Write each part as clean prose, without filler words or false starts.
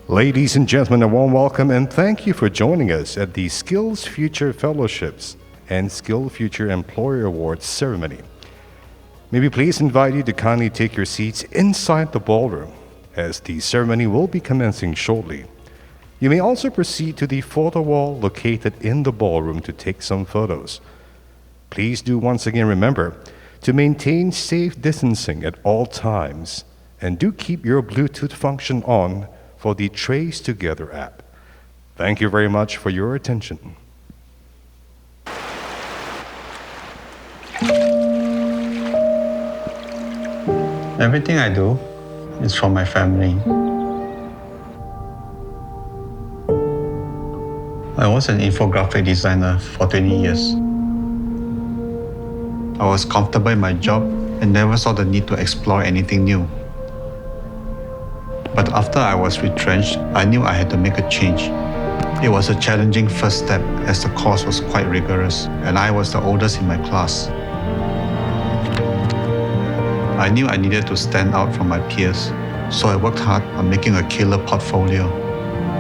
Ladies and gentlemen, a warm welcome and thank you for joining us at the SkillsFuture Fellowships and SkillsFuture Employer Awards ceremony. May we please invite you to kindly take your seats inside the ballroom as the ceremony will be commencing shortly. You may also proceed to the photo wall located in the ballroom to take some photos. Please do once again remember to maintain safe distancing at all times and do keep your Bluetooth function on for the Trace Together app. Thank you very much for your attention. Everything I do is for my family. I was an infographic designer for 20 years. I was comfortable in my job and never saw the need to explore anything new. But after I was retrenched, I knew I had to make a change. It was a challenging first step as the course was quite rigorous and I was the oldest in my class. I knew I needed to stand out from my peers, so I worked hard on making a killer portfolio.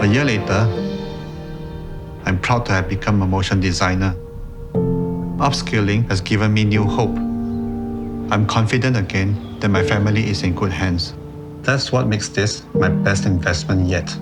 A year later, I'm proud to have become a motion designer. Upskilling has given me new hope. I'm confident again that my family is in good hands. That's what makes this my best investment yet.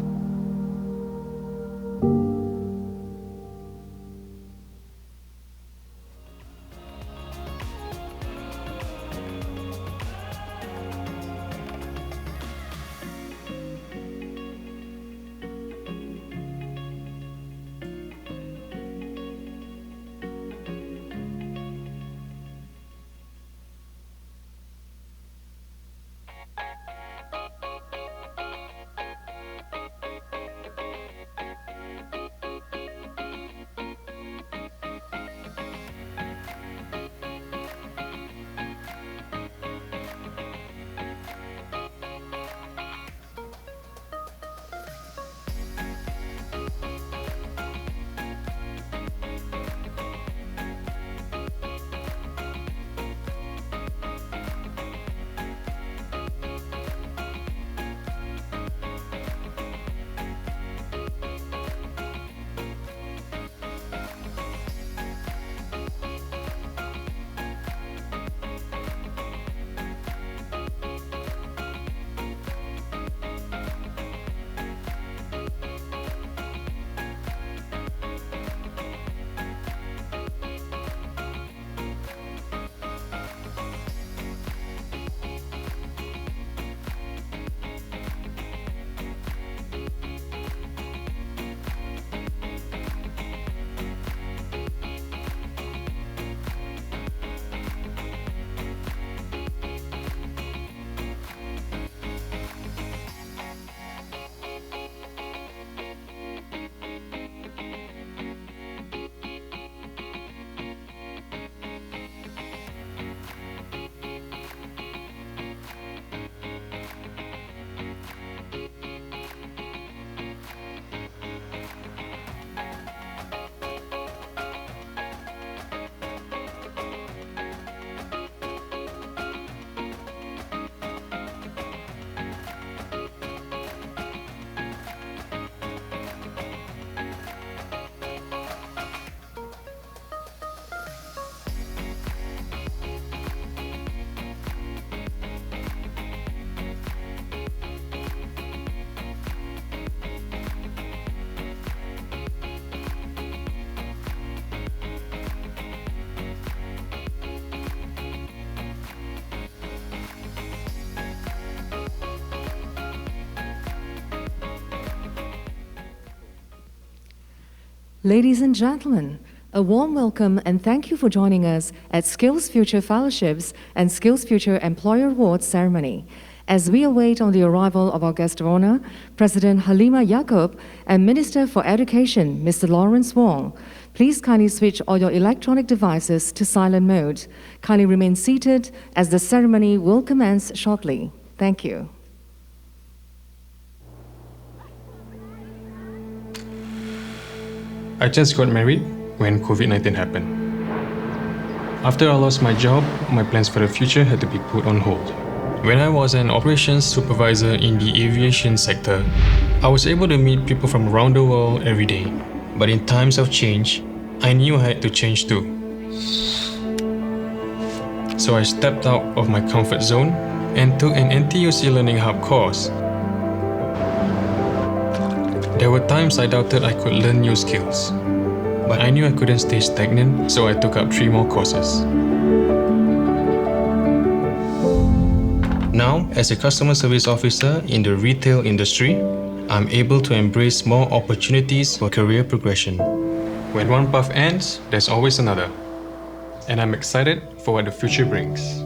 Ladies and gentlemen, a warm welcome and thank you for joining us at SkillsFuture Fellowships and SkillsFuture Employer Awards ceremony. As we await on the arrival of our guest of honor, President Halima Yaacob and Minister for Education, Mr. Lawrence Wong, please kindly switch all your electronic devices to silent mode. Kindly remain seated as the ceremony will commence shortly. Thank you. I just got married when COVID-19 happened. After I lost my job, my plans for the future had to be put on hold. When I was an operations supervisor in the aviation sector, I was able to meet people from around the world every day. But in times of change, I knew I had to change too. So I stepped out of my comfort zone and took an NTUC Learning Hub course. There were times I doubted I could learn new skills, but I knew I couldn't stay stagnant, so I took up 3 more courses. Now, as a customer service officer in the retail industry, I'm able to embrace more opportunities for career progression. When one path ends, there's always another. And I'm excited for what the future brings.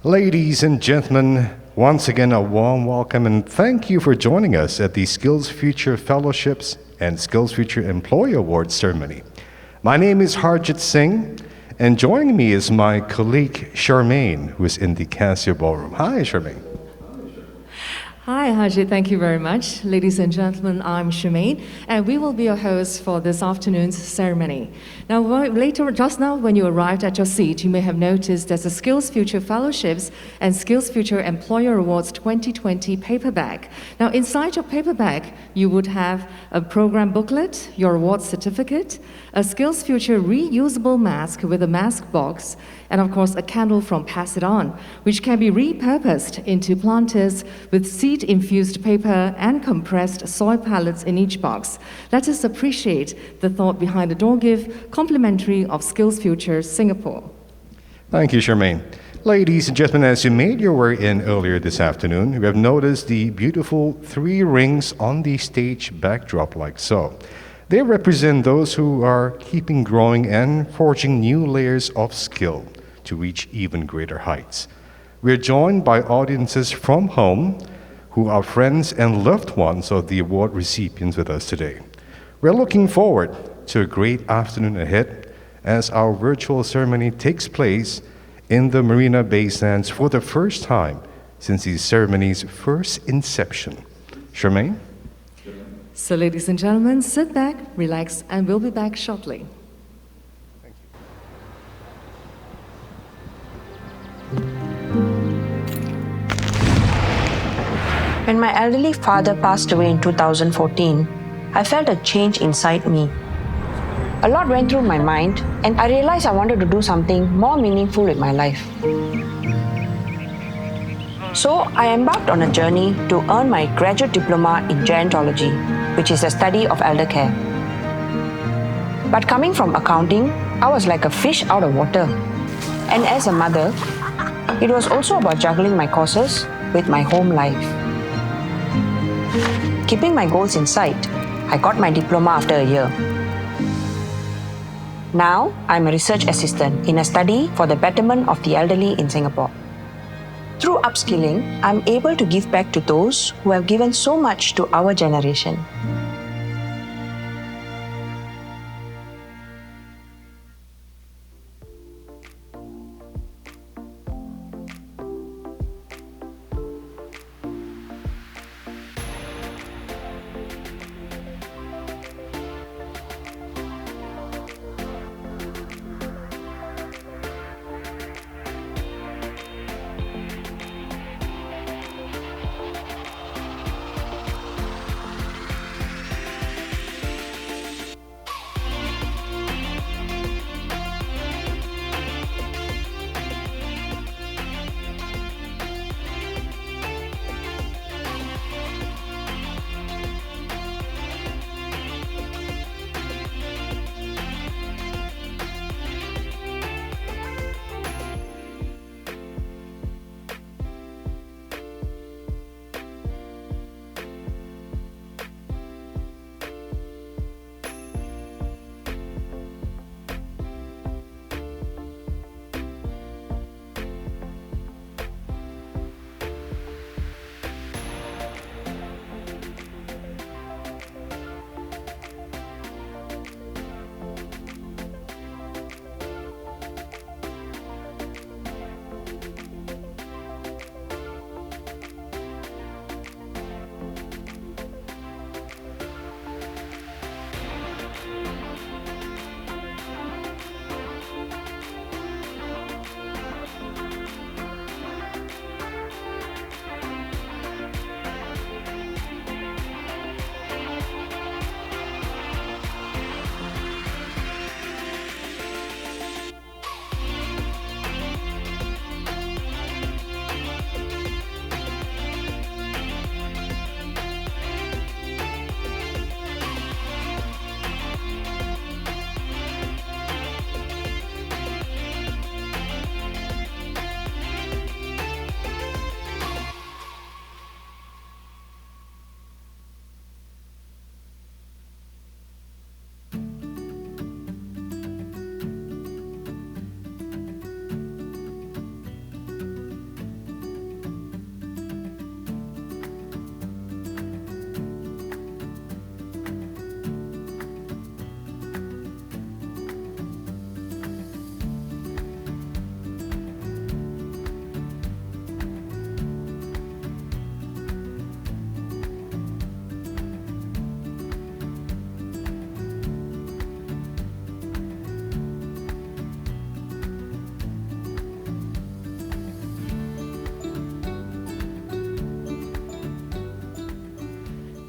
Ladies and gentlemen, once again a warm welcome and thank you for joining us at the SkillsFuture Fellowships and SkillsFuture Employee Awards ceremony. My name is Harjit Singh, and joining me is my colleague Charmaine, who is in the Casio Ballroom. Hi, Charmaine. Hi, Harjit. Thank you very much. Ladies and gentlemen, I'm Charmaine, and we will be your hosts for this afternoon's ceremony. Now, just now, when you arrived at your seat, you may have noticed there's a SkillsFuture Fellowships and SkillsFuture Employer Awards 2020 paper bag. Now, inside your paper bag, you would have a program booklet, your award certificate, a SkillsFuture reusable mask with a mask box, and of course, a candle from Pass It On, which can be repurposed into planters with seed-infused paper and compressed soil pallets in each box. Let us appreciate the thought behind the door gift, complimentary of SkillsFuture Singapore. Thank you, Charmaine. Ladies and gentlemen, as you made your way in earlier this afternoon, you have noticed the beautiful 3 rings on the stage backdrop like so. They represent those who are keeping growing and forging new layers of skill to reach even greater heights. we're joined by audiences from home who are friends and loved ones of the award recipients with us today. We're looking forward to a great afternoon ahead as our virtual ceremony takes place in the Marina Bay Sands for the first time since the ceremony's first inception. Charmaine? So, ladies and gentlemen, sit back, relax, and we'll be back shortly. When my elderly father passed away in 2014, I felt a change inside me. A lot went through my mind, and I realized I wanted to do something more meaningful with my life. So I embarked on a journey to earn my graduate diploma in gerontology, which is a study of elder care. But coming from accounting, I was like a fish out of water. And as a mother, it was also about juggling my courses with my home life. Keeping my goals in sight, I got my diploma after a year. Now, I'm a research assistant in a study for the betterment of the elderly in Singapore. Through upskilling, I'm able to give back to those who have given so much to our generation.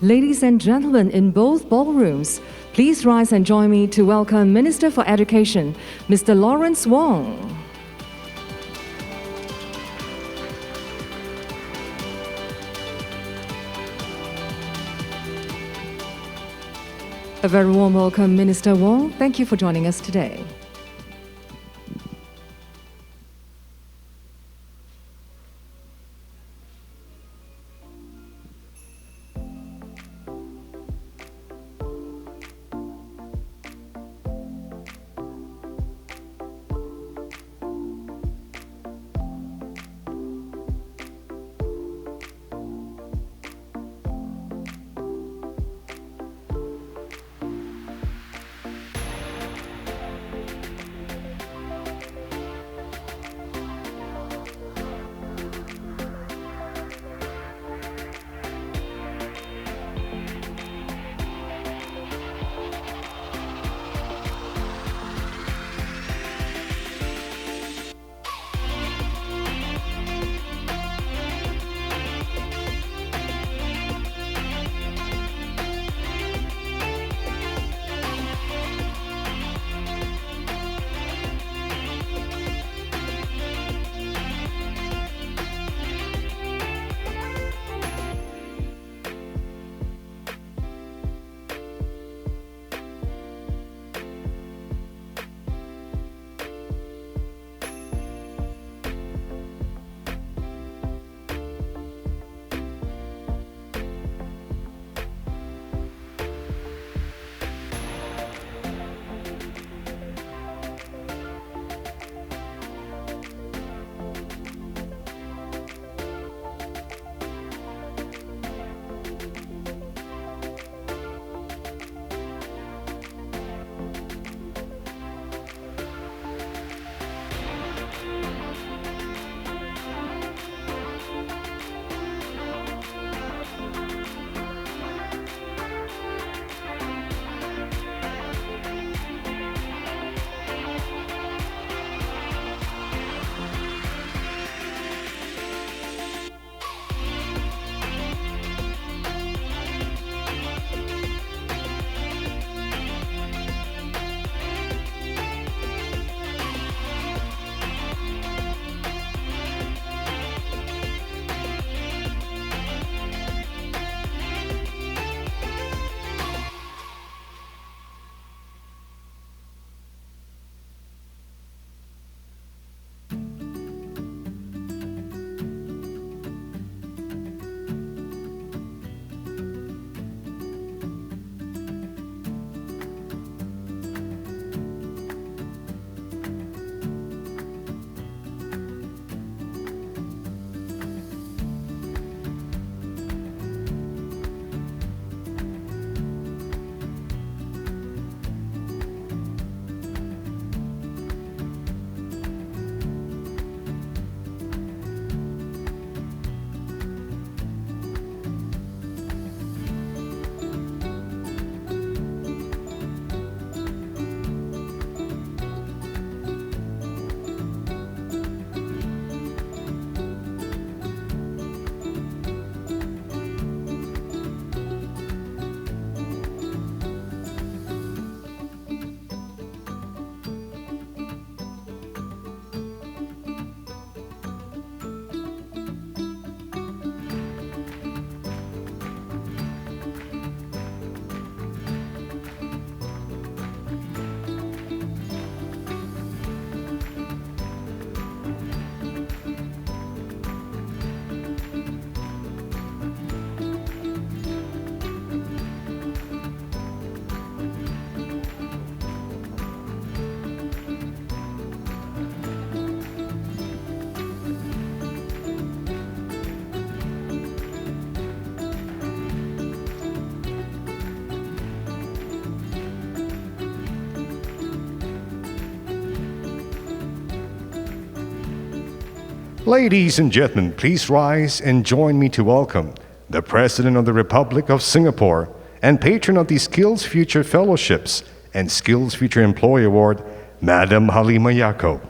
Ladies and gentlemen in both ballrooms, please rise and join me to welcome Minister for Education, Mr. Lawrence Wong. A very warm welcome, Minister Wong. Thank you for joining us today. Ladies and gentlemen, please rise and join me to welcome the President of the Republic of Singapore and patron of the SkillsFuture Fellowships and SkillsFuture Employee Award, Madam Halima Yacob.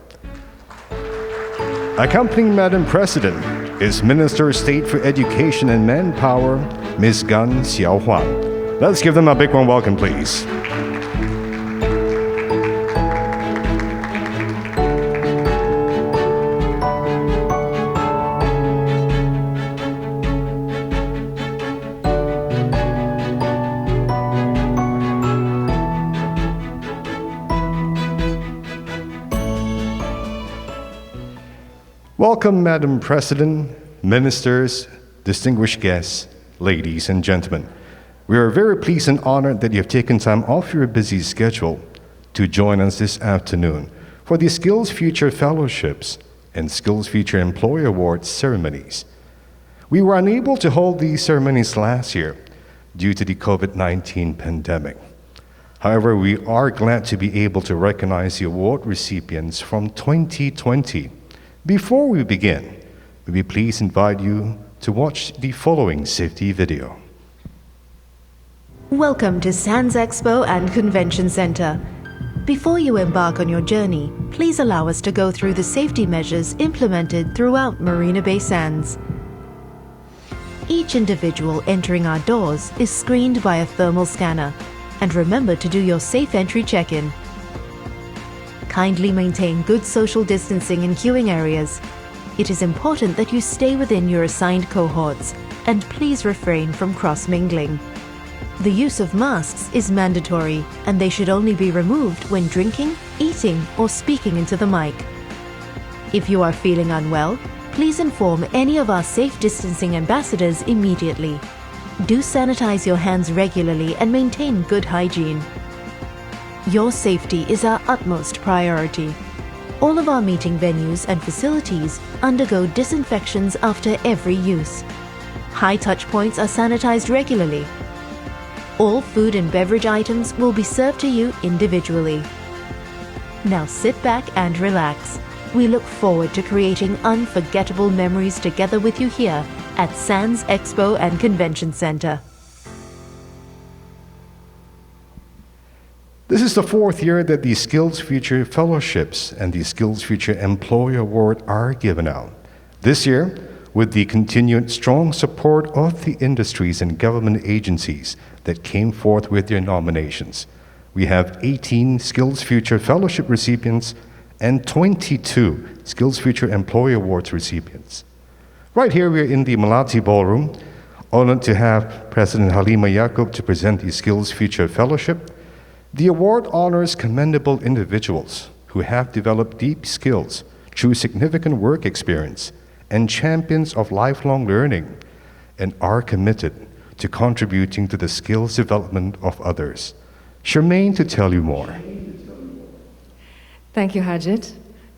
Accompanying Madam President is Minister of State for Education and Manpower, Ms. Gan Xiaohuang. Let's give them a big warm welcome, please. Welcome, Madam President, ministers, distinguished guests, ladies and gentlemen. We are very pleased and honored that you have taken time off your busy schedule to join us this afternoon for the SkillsFuture Fellowships and SkillsFuture Employee Awards ceremonies. We were unable to hold these ceremonies last year due to the COVID-19 pandemic. However, we are glad to be able to recognize the award recipients from 2020. Before we begin, we please invite you to watch the following safety video. Welcome to Sands Expo and Convention Center. Before you embark on your journey, please allow us to go through the safety measures implemented throughout Marina Bay Sands. Each individual entering our doors is screened by a thermal scanner, and remember to do your safe entry check-in. Kindly maintain good social distancing in queuing areas. It is important that you stay within your assigned cohorts, and please refrain from cross-mingling. The use of masks is mandatory, and they should only be removed when drinking, eating, or speaking into the mic. If you are feeling unwell, please inform any of our safe distancing ambassadors immediately. Do sanitize your hands regularly and maintain good hygiene. Your safety is our utmost priority. All of our meeting venues and facilities undergo disinfections after every use. High touch points are sanitized regularly. All food and beverage items will be served to you individually. Now sit back and relax. We look forward to creating unforgettable memories together with you here at Sands Expo and Convention Center. This is the fourth year that the SkillsFuture Fellowships and the SkillsFuture Employee Award are given out. This year, with the continued strong support of the industries and government agencies that came forth with their nominations, we have 18 SkillsFuture Fellowship recipients and 22 SkillsFuture Employee Awards recipients. Right here, we are in the Melati Ballroom, honored to have President Halima Yacob to present the SkillsFuture Fellowship. The award honors commendable individuals who have developed deep skills through significant work experience and champions of lifelong learning and are committed to contributing to the skills development of others. Charmaine to tell you more. Thank you, Harjit.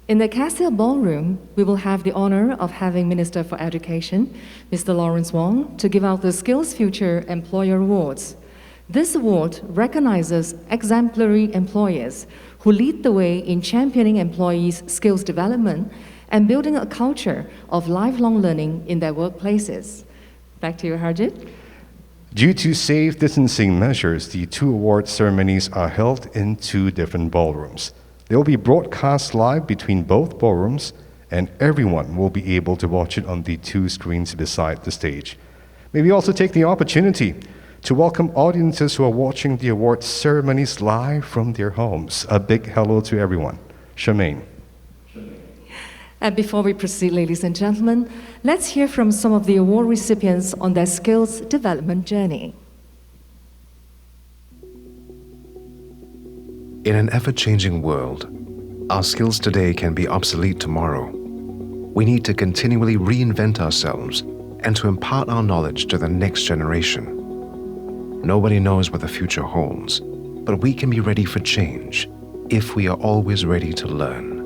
In the Castile Ballroom, we will have the honor of having Minister for Education, Mr. Lawrence Wong, to give out the SkillsFuture Employer Awards. This award recognizes exemplary employers who lead the way in championing employees' skills development and building a culture of lifelong learning in their workplaces. Back to you, Harjit. Due to safe distancing measures, the two award ceremonies are held in two different ballrooms. They will be broadcast live between both ballrooms, and everyone will be able to watch it on the two screens beside the stage. May we also take the opportunity to welcome audiences who are watching the award ceremonies live from their homes. A big hello to everyone. Charmaine. And before we proceed, ladies and gentlemen, let's hear from some of the award recipients on their skills development journey. In an ever-changing world, our skills today can be obsolete tomorrow. We need to continually reinvent ourselves and to impart our knowledge to the next generation. Nobody knows what the future holds, but we can be ready for change if we are always ready to learn.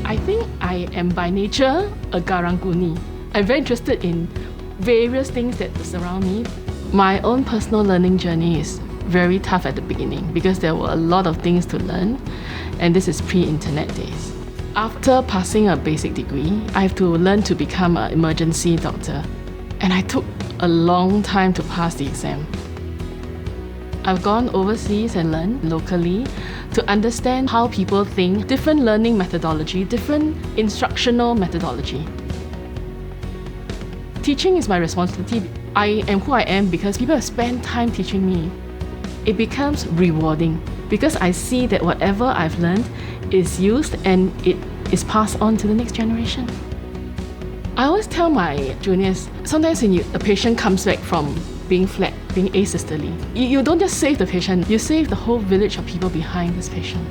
I think I am by nature a Karang Guni. I'm very interested in various things that surround me. My own personal learning journey is very tough at the beginning because there were a lot of things to learn, and this is pre-internet days. After passing a basic degree, I have to learn to become an emergency doctor, and I took a long time to pass the exam. I've gone overseas and learned locally to understand how people think, different learning methodology, different instructional methodology. Teaching is my responsibility. I am who I am because people have spent time teaching me. It becomes rewarding because I see that whatever I've learned is used and it is passed on to the next generation. I always tell my juniors, sometimes when a patient comes back from being flat, being asystole, you don't just save the patient, you save the whole village of people behind this patient.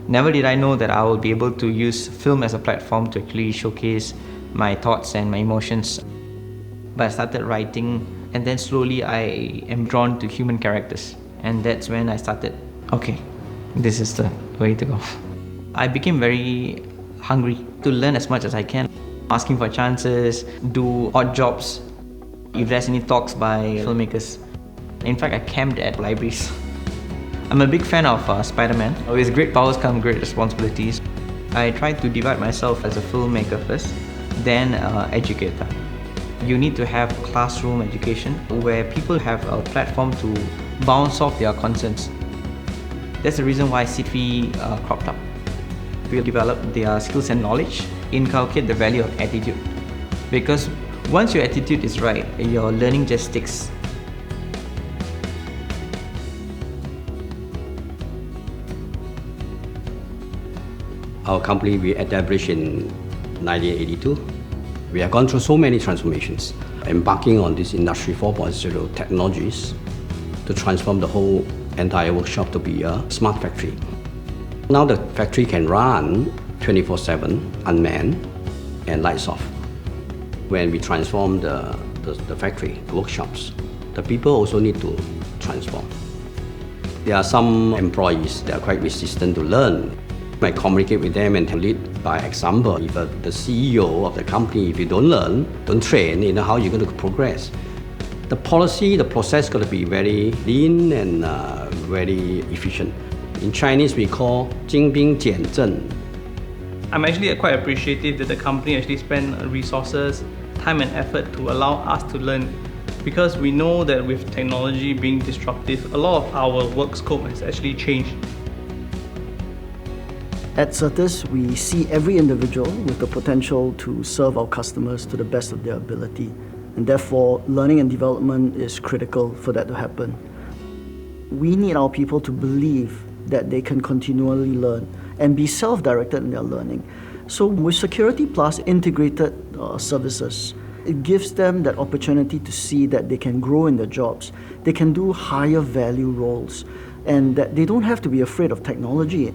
Never did I know that I will be able to use film as a platform to actually showcase my thoughts and my emotions. But I started writing, and then slowly I am drawn to human characters. And that's when I started, okay, this is the way to go. I became very hungry to learn as much as I can, asking for chances, do odd jobs, if there's any talks by filmmakers. In fact, I camped at libraries. I'm a big fan of Spider-Man. With great powers come great responsibilities. I tried to divide myself as a filmmaker first, then educator. You need to have classroom education where people have a platform to bounce off their concerns. That's the reason why CITFI cropped up. We develop their skills and knowledge, inculcate the value of attitude. Because once your attitude is right, your learning just sticks. Our company, we established in 1982. We have gone through so many transformations, embarking on this Industry 4.0 technologies to transform the whole entire workshop to be a smart factory. Now the factory can run 24/7, unmanned, and lights off. When we transform the factory, the workshops, the people also need to transform. There are some employees that are quite resistant to learn. I communicate with them and lead by example. If the CEO of the company, if you don't learn, don't train, how are you going to progress? The policy, the process got to be very lean and very efficient. In Chinese, we call 精兵简政. I'm actually quite appreciative that the company actually spent resources, time and effort to allow us to learn, because we know that with technology being disruptive, a lot of our work scope has actually changed. At Certis, we see every individual with the potential to serve our customers to the best of their ability, and therefore learning and development is critical for that to happen. We need our people to believe that they can continually learn and be self-directed in their learning. So with Security Plus integrated services, it gives them that opportunity to see that they can grow in their jobs, they can do higher value roles, and that they don't have to be afraid of technology.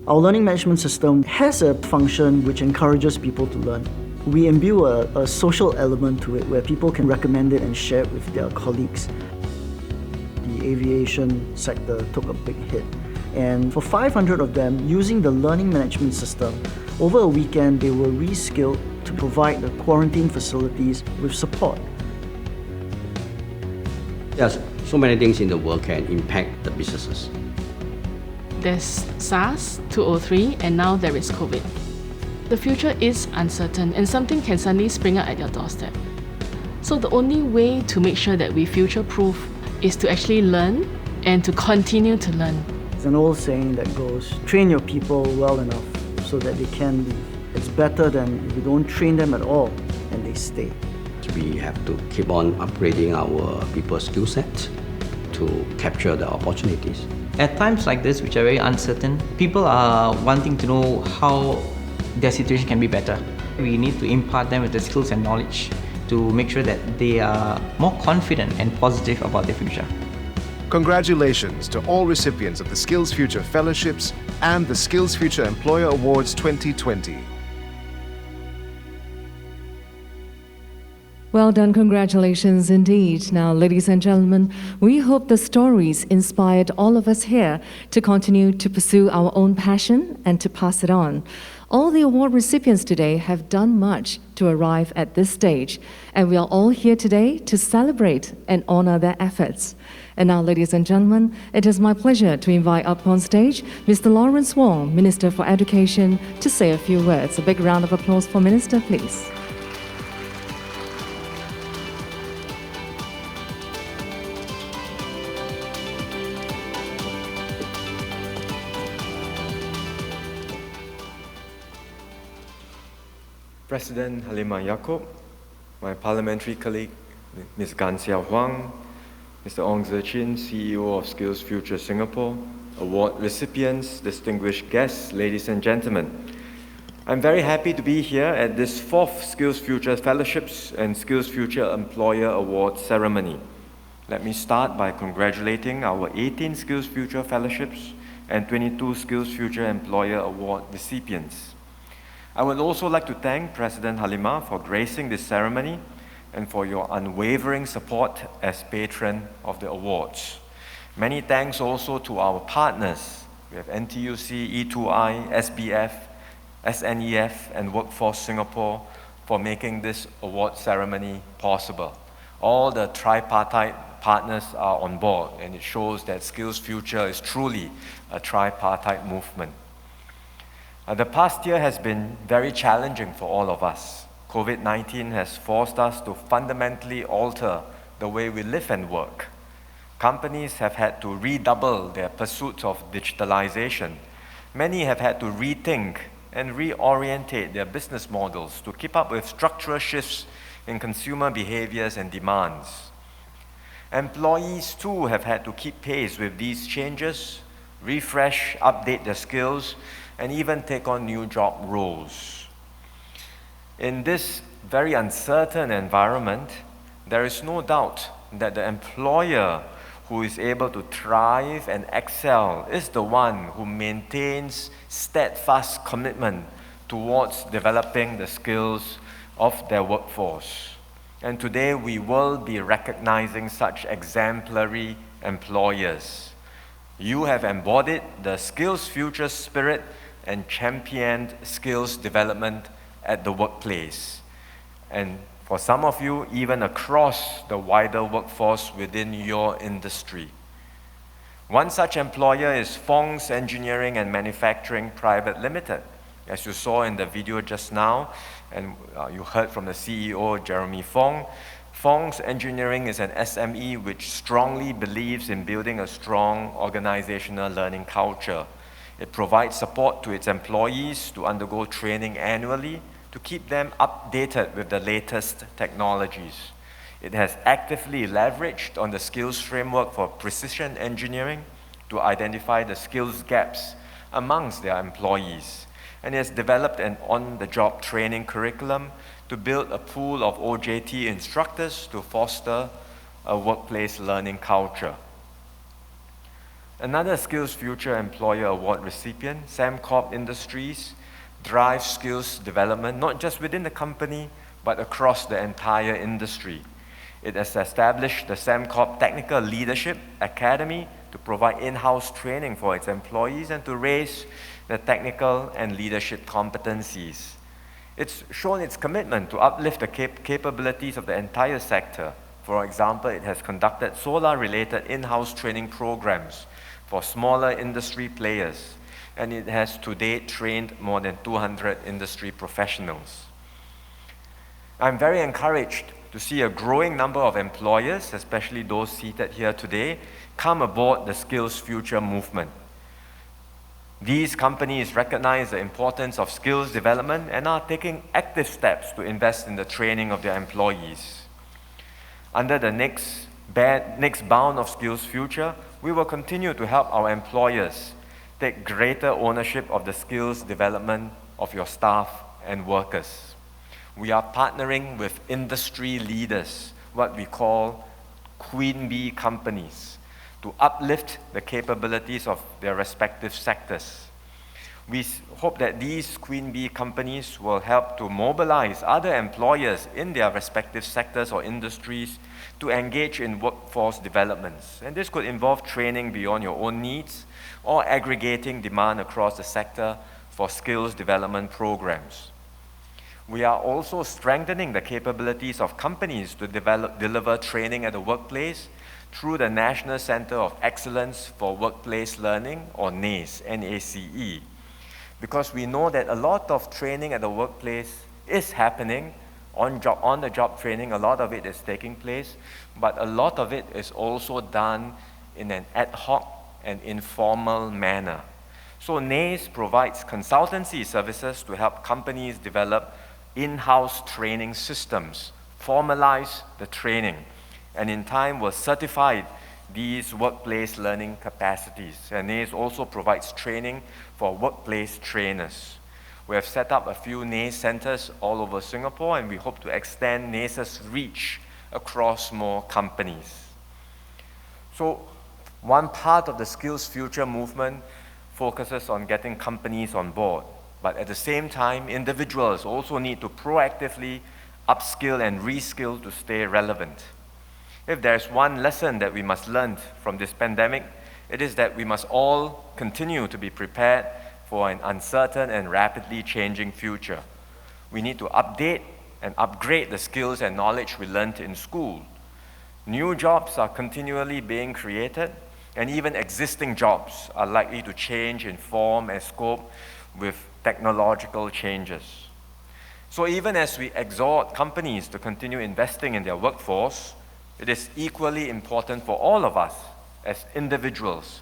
Our learning management system has a function which encourages people to learn. We imbue a social element to it where people can recommend it and share it with their colleagues. The aviation sector took a big hit. And for 500 of them, using the learning management system, over a weekend they were reskilled to provide the quarantine facilities with support. Yes, so many things in the world can impact the businesses. There's SARS, 2003, and now there is COVID. The future is uncertain and something can suddenly spring up at your doorstep. So the only way to make sure that we future-proof is to actually learn and to continue to learn. There's an old saying that goes, train your people well enough so that they can leave. It's better than if you don't train them at all and they stay. We have to keep on upgrading our people's skill set to capture the opportunities. At times like this, which are very uncertain, people are wanting to know how their situation can be better. We need to impart them with the skills and knowledge to make sure that they are more confident and positive about their future. Congratulations to all recipients of the SkillsFuture Fellowships and the SkillsFuture Employer Awards 2020. Well done, congratulations indeed. Now, ladies and gentlemen, we hope the stories inspired all of us here to continue to pursue our own passion and to pass it on. All the award recipients today have done much to arrive at this stage, and we are all here today to celebrate and honor their efforts. And now, ladies and gentlemen, it is my pleasure to invite up on stage Mr. Lawrence Wong, Minister for Education, to say a few words. A big round of applause for Minister, please. President Halimah Yacob, my parliamentary colleague Ms. Gan Xiao Huang, Mr. Ong Tze Chin, CEO of SkillsFuture Singapore, award recipients, distinguished guests, ladies and gentlemen. I'm very happy to be here at this 4th SkillsFuture Fellowships and SkillsFuture Employer Award ceremony. Let me start by congratulating our 18 SkillsFuture Fellowships and 22 SkillsFuture Employer Award recipients. I would also like to thank President Halimah for gracing this ceremony and for your unwavering support as patron of the awards. Many thanks also to our partners. We have NTUC, E2I, SBF, SNEF, and Workforce Singapore for making this award ceremony possible. All the tripartite partners are on board, and it shows that SkillsFuture is truly a tripartite movement. The past year has been very challenging for all of us. COVID-19 has forced us to fundamentally alter the way we live and work. Companies have had to redouble their pursuit of digitalization. Many have had to rethink and reorientate their business models to keep up with structural shifts in consumer behaviors and demands. Employees too have had to keep pace with these changes, refresh, update their skills, and even take on new job roles. In this very uncertain environment, there is no doubt that the employer who is able to thrive and excel is the one who maintains steadfast commitment towards developing the skills of their workforce. And today we will be recognizing such exemplary employers. You have embodied the SkillsFuture spirit and championed skills development at the workplace. And for some of you, even across the wider workforce within your industry. One such employer is Fong's Engineering and Manufacturing Private Limited. As you saw in the video just now, and you heard from the CEO, Jeremy Fong, Fong's Engineering is an SME which strongly believes in building a strong organizational learning culture. It provides support to its employees to undergo training annually to keep them updated with the latest technologies. It has actively leveraged on the skills framework for precision engineering to identify the skills gaps amongst their employees. And it has developed an on-the-job training curriculum to build a pool of OJT instructors to foster a workplace learning culture. Another SkillsFuture Employer Award recipient, Corp Industries, drives skills development not just within the company, but across the entire industry. It has established the Corp Technical Leadership Academy to provide in-house training for its employees and to raise the technical and leadership competencies. It's shown its commitment to uplift the capabilities of the entire sector. For example, it has conducted solar-related in-house training programs for smaller industry players, and it has to date trained more than 200 industry professionals. I'm very encouraged to see a growing number of employers, especially those seated here today, come aboard the SkillsFuture movement. These companies recognize the importance of skills development and are taking active steps to invest in the training of their employees. Under the next bound of SkillsFuture, we will continue to help our employers take greater ownership of the skills development of your staff and workers. We are partnering with industry leaders, what we call Queen Bee companies, to uplift the capabilities of their respective sectors. We hope that these Queen Bee companies will help to mobilize other employers in their respective sectors or industries to engage in workforce developments. And this could involve training beyond your own needs or aggregating demand across the sector for skills development programs. We are also strengthening the capabilities of companies to deliver training at the workplace through the National Center of Excellence for Workplace Learning, or NACE, N-A-C-E. Because we know that a lot of training at the workplace is happening, on-the-job training, a lot of it is taking place, but a lot of it is also done in an ad hoc and informal manner. So NACE provides consultancy services to help companies develop in-house training systems, formalize the training, and in time will certify these workplace learning capacities. And NACE also provides training for workplace trainers. We have set up a few NACE centers all over Singapore, and we hope to extend NACE's reach across more companies. So one part of the SkillsFuture movement focuses on getting companies on board. But at the same time, individuals also need to proactively upskill and reskill to stay relevant. If there's one lesson that we must learn from this pandemic, it is that we must all continue to be prepared for an uncertain and rapidly changing future. We need to update and upgrade the skills and knowledge we learned in school. New jobs are continually being created, and even existing jobs are likely to change in form and scope with technological changes. So even as we exhort companies to continue investing in their workforce, it is equally important for all of us as individuals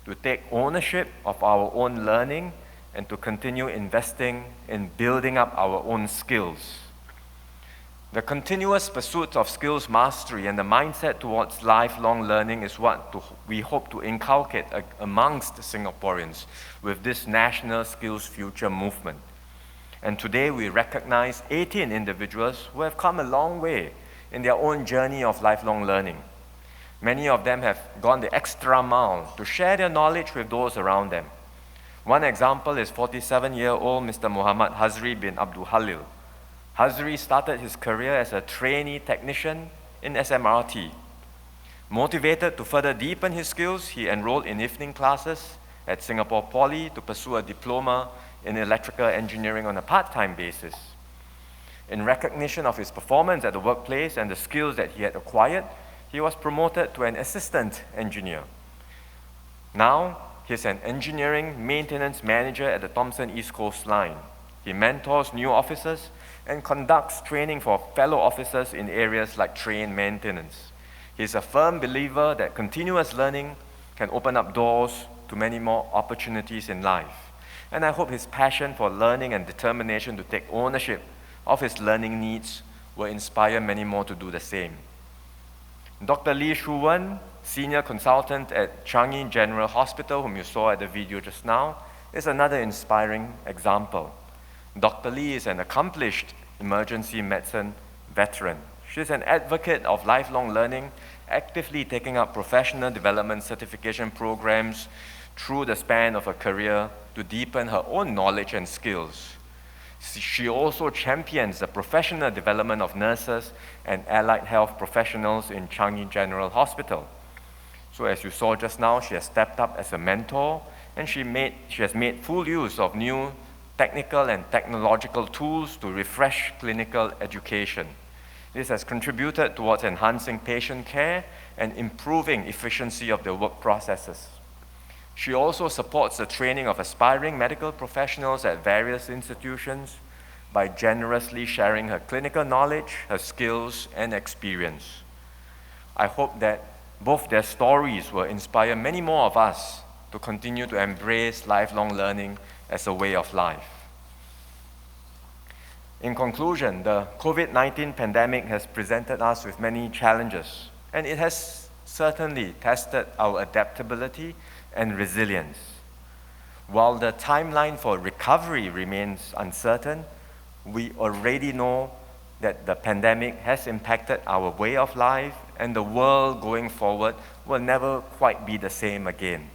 to take ownership of our own learning and to continue investing in building up our own skills. The continuous pursuit of skills mastery and the mindset towards lifelong learning is what we hope to inculcate amongst Singaporeans with this National SkillsFuture movement. And today we recognize 18 individuals who have come a long way in their own journey of lifelong learning. Many of them have gone the extra mile to share their knowledge with those around them. One example is 47-year-old Mr. Muhammad Hazri bin Abdul Halil. Hazri started his career as a trainee technician in Smrt. Motivated to further deepen his skills, he enrolled in evening classes at Singapore Poly to pursue a diploma in electrical engineering on a part-time basis. In recognition of his performance at the workplace and the skills that he had acquired, he was promoted to an assistant engineer. Now, he's an engineering maintenance manager at the Thomson East Coast Line. He mentors new officers and conducts training for fellow officers in areas like train maintenance. He's a firm believer that continuous learning can open up doors to many more opportunities in life. And I hope his passion for learning and determination to take ownership of his learning needs will inspire many more to do the same. Dr. Lee Shu-wen, Senior Consultant at Changi General Hospital, whom you saw at the video just now, is another inspiring example. Dr. Lee is an accomplished emergency medicine veteran. She's an advocate of lifelong learning, actively taking up professional development certification programs through the span of her career to deepen her own knowledge and skills. She also champions the professional development of nurses and allied health professionals in Changi General Hospital. So as you saw just now, she has stepped up as a mentor, and she has made full use of new technical and technological tools to refresh clinical education. This has contributed towards enhancing patient care and improving efficiency of the work processes. She also supports the training of aspiring medical professionals at various institutions by generously sharing her clinical knowledge, her skills, and experience. I hope that both their stories will inspire many more of us to continue to embrace lifelong learning as a way of life. In conclusion, the COVID-19 pandemic has presented us with many challenges, and it has certainly tested our adaptability and resilience. While the timeline for recovery remains uncertain, we already know that the pandemic has impacted our way of life, and the world going forward will never quite be the same again.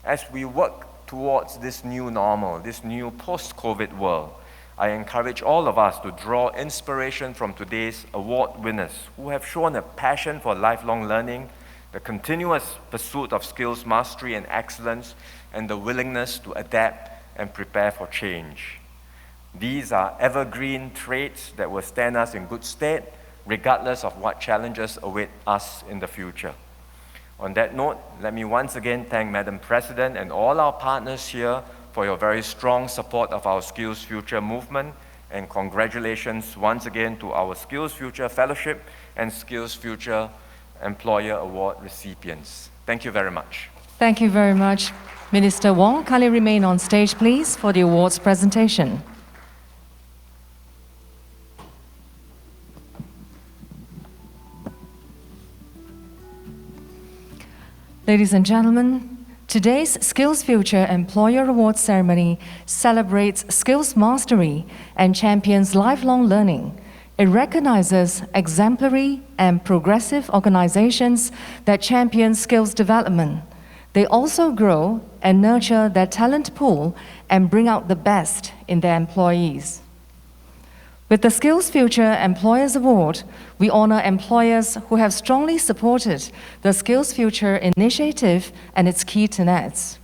As we work towards this new normal, this new post-COVID world, I encourage all of us to draw inspiration from today's award winners who have shown a passion for lifelong learning, the continuous pursuit of skills mastery and excellence, and the willingness to adapt and prepare for change. These are evergreen traits that will stand us in good stead, regardless of what challenges await us in the future. On that note, let me once again thank Madam President and all our partners here for your very strong support of our SkillsFuture movement, and congratulations once again to our SkillsFuture Fellowship and SkillsFuture Employer Award recipients. Thank you very much. Thank you very much. Minister Wong, kindly remain on stage, please, for the awards presentation. Ladies and gentlemen, today's SkillsFuture Employer Awards ceremony celebrates skills mastery and champions lifelong learning. It recognizes exemplary and progressive organizations that champion skills development. They also grow and nurture their talent pool and bring out the best in their employees. With the SkillsFuture Employers Award, we honor employers who have strongly supported the SkillsFuture initiative and its key tenets.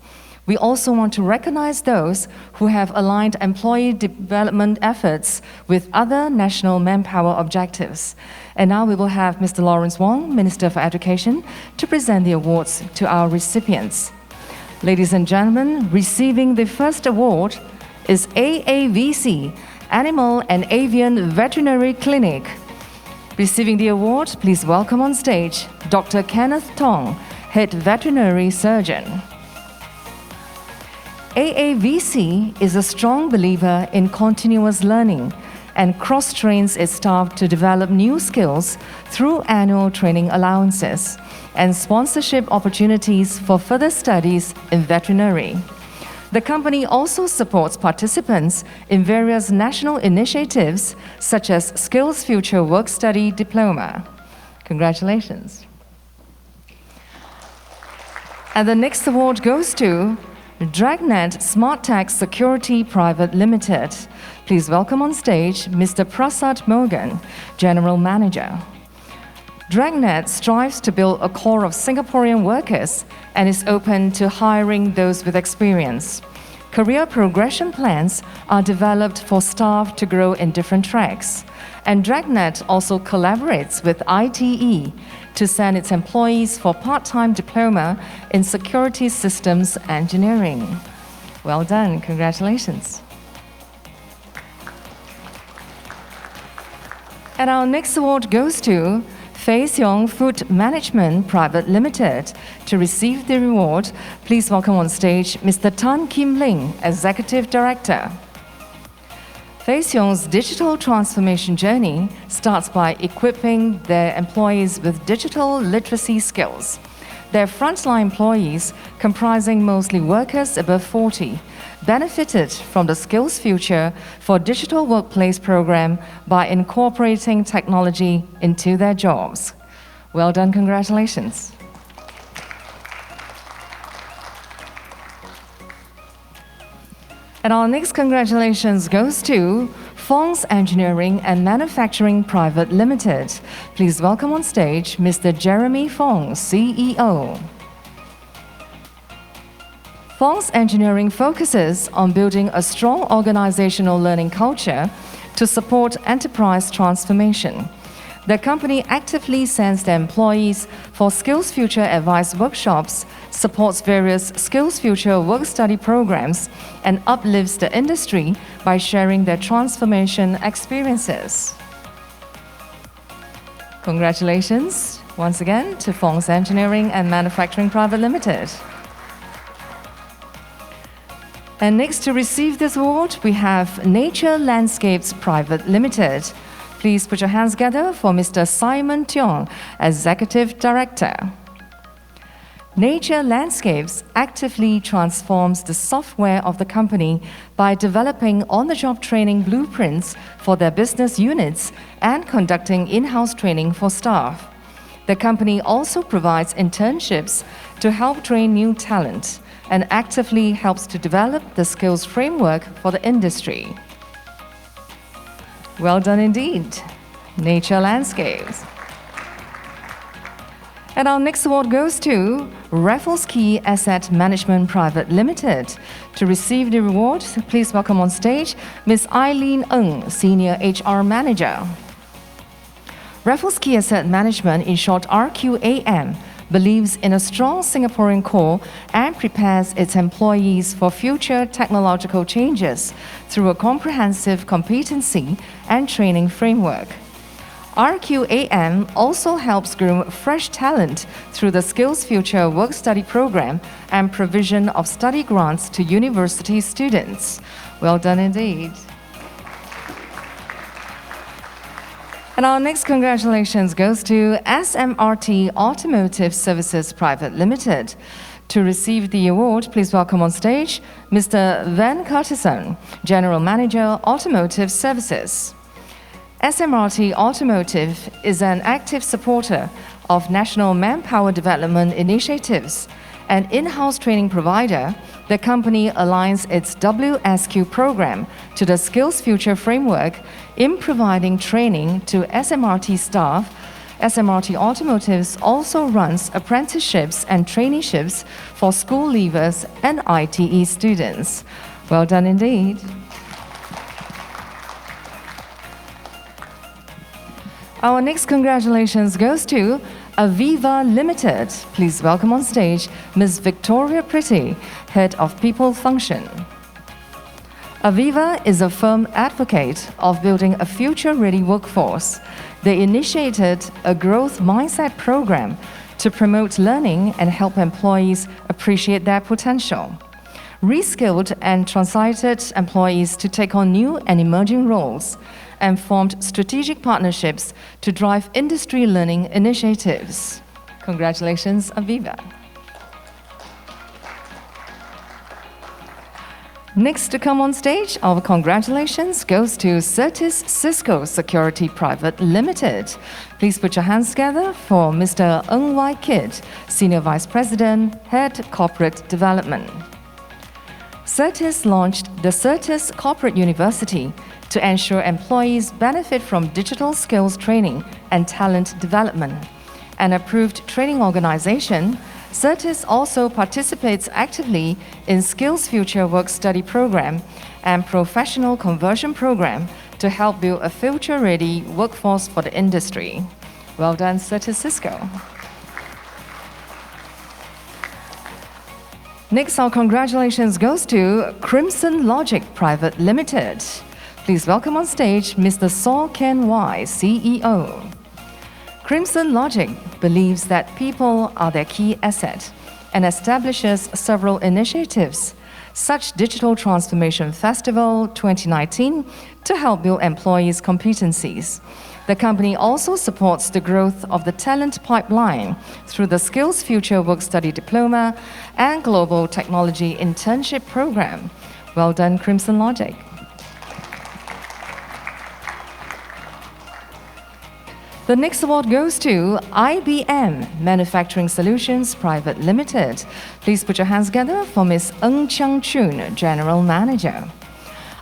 We also want to recognize those who have aligned employee development efforts with other national manpower objectives. And now we will have Mr. Lawrence Wong, Minister for Education, to present the awards to our recipients. Ladies and gentlemen, receiving the first award is AAVC, Animal and Avian Veterinary Clinic. Receiving the award, please welcome on stage Dr. Kenneth Tong, Head Veterinary Surgeon. AAVC is a strong believer in continuous learning and cross-trains its staff to develop new skills through annual training allowances and sponsorship opportunities for further studies in veterinary. The company also supports participants in various national initiatives such as SkillsFuture Work-Study Diploma. Congratulations. And the next award goes to Dragnet Smrt Security Private Limited. Please welcome on stage Mr. Prasad Morgan, General Manager. Dragnet strives to build a core of Singaporean workers and is open to hiring those with experience. Career progression plans are developed for staff to grow in different tracks. And Dragnet also collaborates with ITE to send its employees for part-time diploma in security systems engineering. Well done, congratulations. And our next award goes to Fei Xiong Food Management Private Limited. To receive the reward, please welcome on stage Mr. Tan Kim Ling, Executive Director. Fei Xiong's digital transformation journey starts by equipping their employees with digital literacy skills. Their frontline employees, comprising mostly workers above 40, benefited from the SkillsFuture for Digital Workplace program by incorporating technology into their jobs. Well done, congratulations. And our next congratulations goes to Fong's Engineering and Manufacturing Private Limited. Please welcome on stage Mr. Jeremy Fong, CEO. Fong's Engineering focuses on building a strong organizational learning culture to support enterprise transformation. The company actively sends their employees for SkillsFuture advice workshops, supports various SkillsFuture work-study programs, and uplifts the industry by sharing their transformation experiences. Congratulations once again to Fong's Engineering and Manufacturing Private Limited. And next to receive this award, we have Nature Landscapes Private Limited. Please put your hands together for Mr. Simon Tiong, Executive Director. Nature Landscapes actively transforms the software of the company by developing on-the-job training blueprints for their business units and conducting in-house training for staff. The company also provides internships to help train new talent and actively helps to develop the skills framework for the industry. Well done indeed, Nature Landscapes. And our next award goes to Raffles Key Asset Management Private Limited. To receive the award, please welcome on stage Ms. Eileen Ng, Senior HR Manager. Raffles Key Asset Management, in short RQAM, believes in a strong Singaporean core and prepares its employees for future technological changes through a comprehensive competency and training framework. RQAM also helps groom fresh talent through the SkillsFuture work-study program and provision of study grants to university students. Well done indeed. And our next congratulations goes to Smrt Automotive Services Private Limited. To receive the award, please welcome on stage Mr. Van Cartesen, General Manager, Automotive Services. Smrt Automotive is an active supporter of national manpower development initiatives. An in-house training provider, the company aligns its WSQ program to the SkillsFuture framework in providing training to Smrt staff. Smrt Automotive also runs apprenticeships and traineeships for school leavers and ITE students. Well done indeed. Our next congratulations goes to Aviva Limited. Please welcome on stage Ms. Victoria Pretty, Head of People Function. Aviva is a firm advocate of building a future-ready workforce. They initiated a growth mindset program to promote learning and help employees appreciate their potential. Reskilled and transited employees to take on new and emerging roles, and formed strategic partnerships to drive industry learning initiatives. Congratulations, Aviva. Next to come on stage, our congratulations goes to Certis Cisco Security Private Limited. Please put your hands together for Mr. Ng Wai Kit, Senior Vice President, Head Corporate Development. Certis launched the Certis Corporate University to ensure employees benefit from digital skills training and talent development. An approved training organization, Certis also participates actively in SkillsFuture work-study program and professional conversion program to help build a future-ready workforce for the industry. Well done, Certis Cisco. Next, our congratulations goes to Crimson Logic Private Limited. Please welcome on stage Mr. Saw Ken Wai, CEO. Crimson Logic believes that people are their key asset and establishes several initiatives, such Digital Transformation Festival 2019, to help build employees' competencies. The company also supports the growth of the talent pipeline through the SkillsFuture Work-Study Diploma and Global Technology Internship Program. Well done, Crimson Logic. The next award goes to IBM Manufacturing Solutions Private Limited. Please put your hands together for Ms. Ng Chiang Chun, General Manager.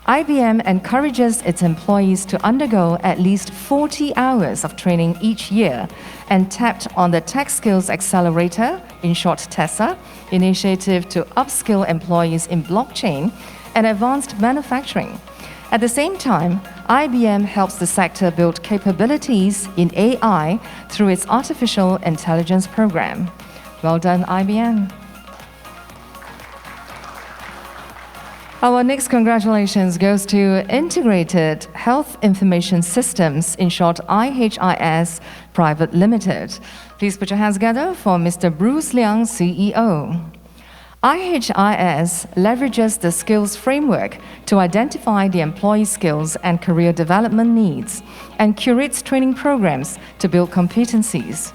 IBM encourages its employees to undergo at least 40 hours of training each year and tapped on the Tech Skills Accelerator, in short TESA, initiative to upskill employees in blockchain and advanced manufacturing. At the same time, IBM helps the sector build capabilities in AI through its artificial intelligence program. Well done, IBM. Our next congratulations goes to Integrated Health Information Systems, in short IHIS Private Limited. Please put your hands together for Mr. Bruce Liang, CEO. IHIS leverages the skills framework to identify the employee skills and career development needs and curates training programs to build competencies.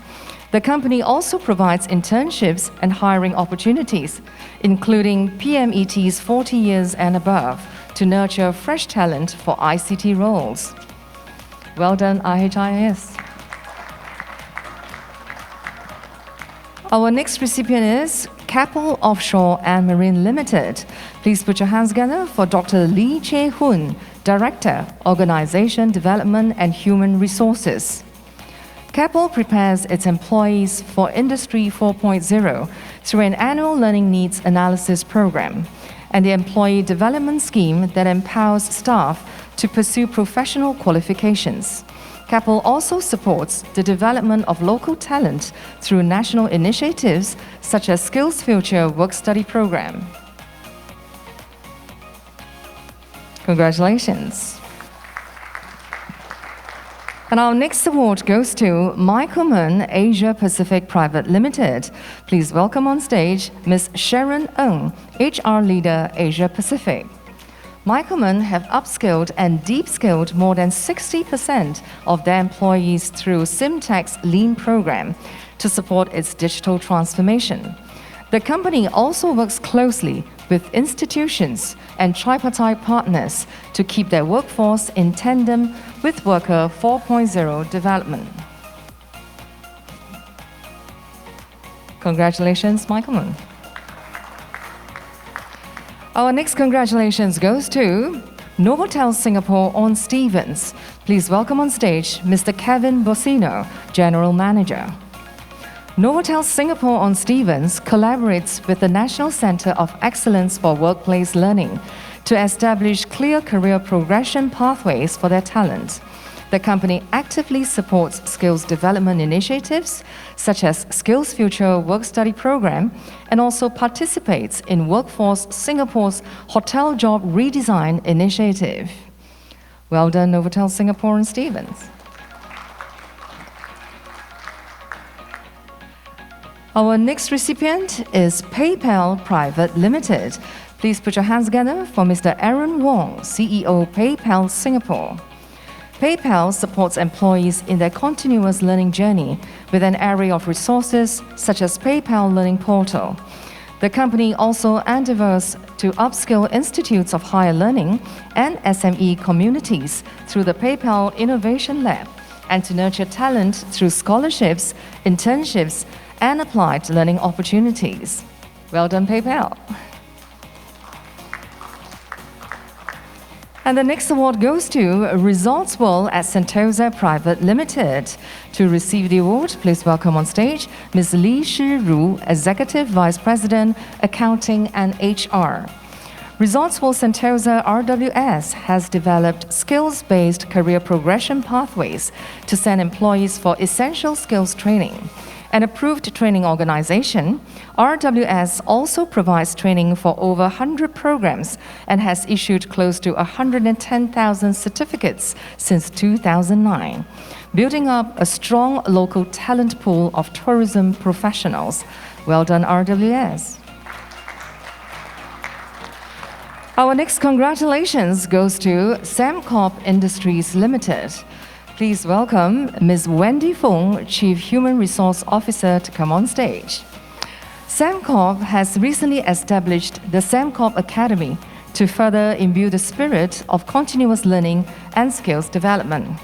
The company also provides internships and hiring opportunities, including PMETs 40 years and above, to nurture fresh talent for ICT roles. Well done, IHIS. Our next recipient is Keppel Offshore and Marine Limited. Please put your hands together for Dr. Lee Che-Hun, Director, Organization Development and Human Resources. Capel prepares its employees for Industry 4.0 through an annual learning needs analysis program and the employee development scheme that empowers staff to pursue professional qualifications. Capel also supports the development of local talent through national initiatives such as SkillsFuture work-study program. Congratulations. And our next award goes to Microman Asia Pacific Private Limited. Please welcome on stage Ms. Sharon Ng, HR Leader Asia Pacific. Microman have upskilled and deep-skilled more than 60% of their employees through Simtech's Lean program to support its digital transformation. The company also works closely with institutions and tripartite partners to keep their workforce in tandem with Worker 4.0 development. Congratulations, Microman. Our next congratulations goes to Novotel Singapore on Stevens. Please welcome on stage Mr. Kevin Bocino, General Manager. Novotel Singapore on Stevens collaborates with the National Centre of Excellence for Workplace Learning to establish clear career progression pathways for their talent. The company actively supports skills development initiatives such as SkillsFuture work-study program and also participates in Workforce Singapore's Hotel Job Redesign initiative. Well done, Novotel Singapore and Stevens. Our next recipient is PayPal Private Limited. Please put your hands together for Mr. Aaron Wong, CEO PayPal Singapore. PayPal supports employees in their continuous learning journey with an array of resources such as PayPal Learning Portal. The company also endeavors to upskill institutes of higher learning and SME communities through the PayPal Innovation Lab and to nurture talent through scholarships, internships, and applied learning opportunities. Well done, PayPal. And the next award goes to Resorts World at Sentosa Private Limited. To receive the award, please welcome on stage Ms. Li Shiru, Executive Vice President, Accounting and HR. Resorts World Sentosa RWS has developed skills-based career progression pathways to send employees for essential skills training. An approved training organization, RWS also provides training for over 100 programs and has issued close to 110,000 certificates since 2009, building up a strong local talent pool of tourism professionals. Well done, RWS. Our next congratulations goes to Corp Industries Limited. Please welcome Ms. Wendy Fong, Chief Human Resource Officer, to come on stage. Corp has recently established the Corp Academy to further imbue the spirit of continuous learning and skills development.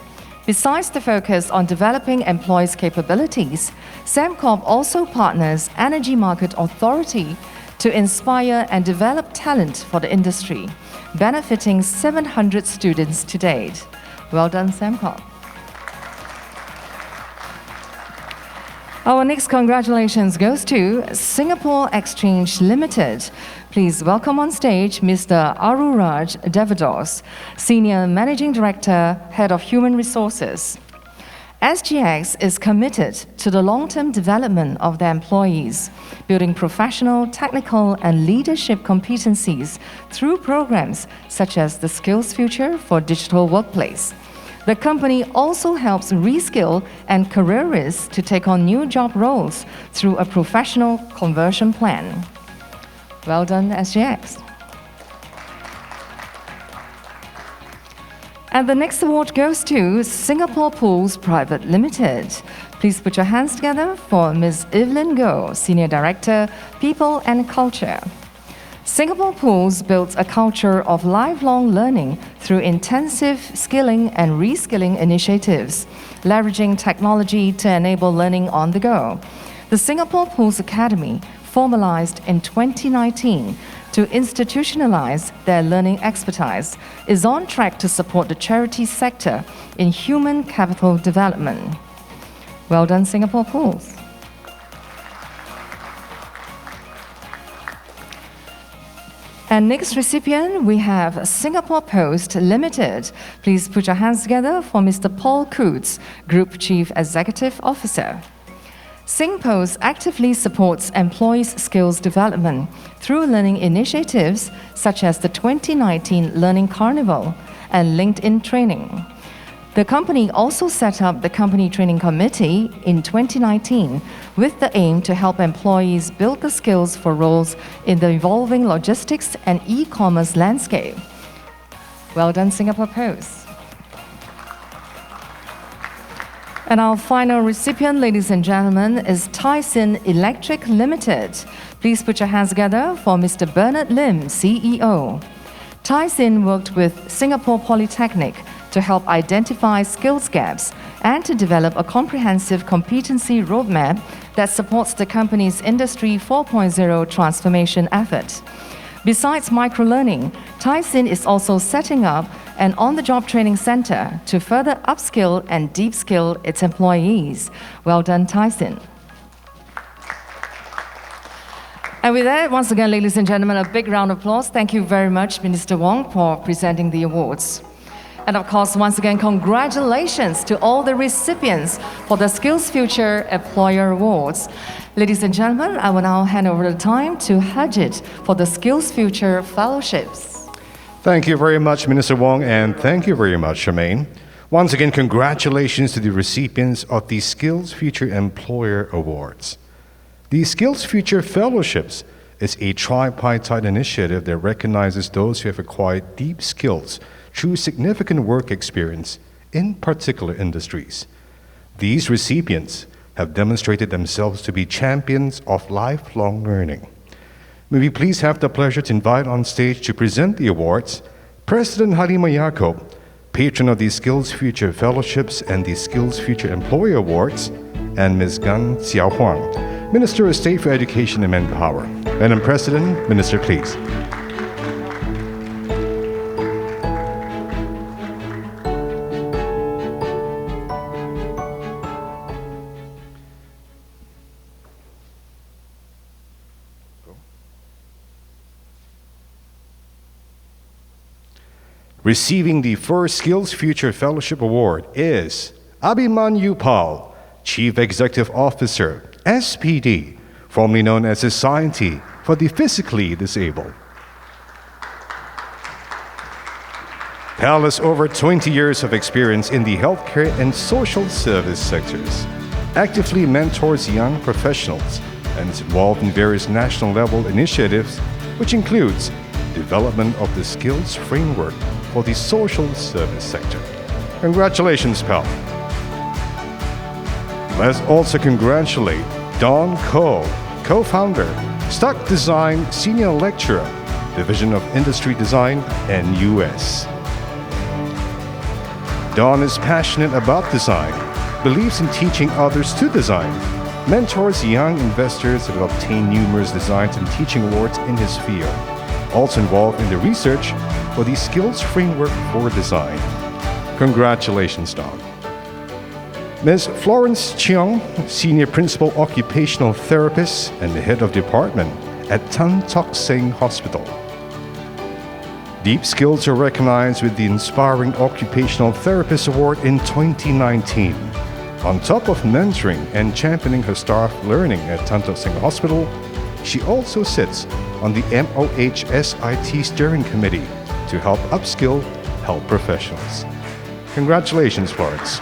Besides the focus on developing employees' capabilities, Corp also partners Energy Market Authority to inspire and develop talent for the industry, benefiting 700 students to date. Well done, Corp. Our next congratulations goes to Singapore Exchange Limited. Please welcome on stage Mr. Aruraj Devados, Senior Managing Director, Head of Human Resources. SGX is committed to the long-term development of their employees, building professional, technical, and leadership competencies through programs such as the SkillsFuture for Digital Workplace. The company also helps reskill and careerists to take on new job roles through a professional conversion plan. Well done, SGX. And the next award goes to Singapore Pools Private Limited. Please put your hands together for Ms. Evelyn Goh, Senior Director, People and Culture. Singapore Pools builds a culture of lifelong learning through intensive skilling and reskilling initiatives, leveraging technology to enable learning on the go. The Singapore Pools Academy, formalized in 2019 to institutionalize their learning expertise, is on track to support the charity sector in human capital development. Well done, Singapore Pools. And next recipient, we have Singapore Post Limited. Please put your hands together for Mr. Paul Coots, Group Chief Executive Officer. SingPost actively supports employees' skills development through learning initiatives such as the 2019 Learning Carnival and LinkedIn training. The company also set up the Company Training Committee in 2019 with the aim to help employees build the skills for roles in the evolving logistics and e-commerce landscape. Well done, Singapore Post. And our final recipient, ladies and gentlemen, is Tyson Electric Limited. Please put your hands together for Mr. Bernard Lim, CEO. Tyson worked with Singapore Polytechnic to help identify skills gaps and to develop a comprehensive competency roadmap that supports the company's Industry 4.0 transformation effort. Besides microlearning, Tyson is also setting up an on-the-job training center to further upskill and deep-skill its employees. Well done, Tyson. And with that, once again, ladies and gentlemen, a big round of applause. Thank you very much, Minister Wong, for presenting the awards. And of course, once again, congratulations to all the recipients for the SkillsFuture Employer Awards. Ladies and gentlemen, I will now hand over the time to Harjit for the SkillsFuture Fellowships. Thank you very much, Minister Wong, and thank you very much, Charmaine. Once again, congratulations to the recipients of the SkillsFuture Employer Awards. The SkillsFuture Fellowships is a tripartite initiative that recognizes those who have acquired deep skills through significant work experience in particular industries. These recipients have demonstrated themselves to be champions of lifelong learning. May we please have the pleasure to invite on stage to present the awards President Halimah Yacob, patron of the SkillsFuture Fellowships and the SkillsFuture Employer Awards, and Ms. Gan Xiao Huang, Minister of State for Education and Manpower. Madam President, Minister, please. Receiving the first SkillsFuture Fellowship Award is Abhimanyu Pal, Chief Executive Officer, SPD, formerly known as Society for the Physically Disabled. Pal has over 20 years of experience in the healthcare and social service sectors, actively mentors young professionals, and is involved in various national level initiatives, which includes development of the skills framework for the social service sector. Congratulations, Pal. Let's also congratulate Don Koh, co-founder, Stock Design Senior Lecturer, Division of Industry Design and US. Don is passionate about design, believes in teaching others to design, mentors young investors and have obtained numerous designs and teaching awards in his field. Also involved in the research for the Skills Framework for Design. Congratulations, Don. Ms. Florence Cheong, Senior Principal Occupational Therapist and the Head of Department at Tan Tock Seng Hospital. Deep skills are recognized with the Inspiring Occupational Therapist Award in 2019. On top of mentoring and championing her staff learning at Tan Tock Seng Hospital, she also sits on the MOHSIT Steering Committee to help upskill health professionals. Congratulations, Florence.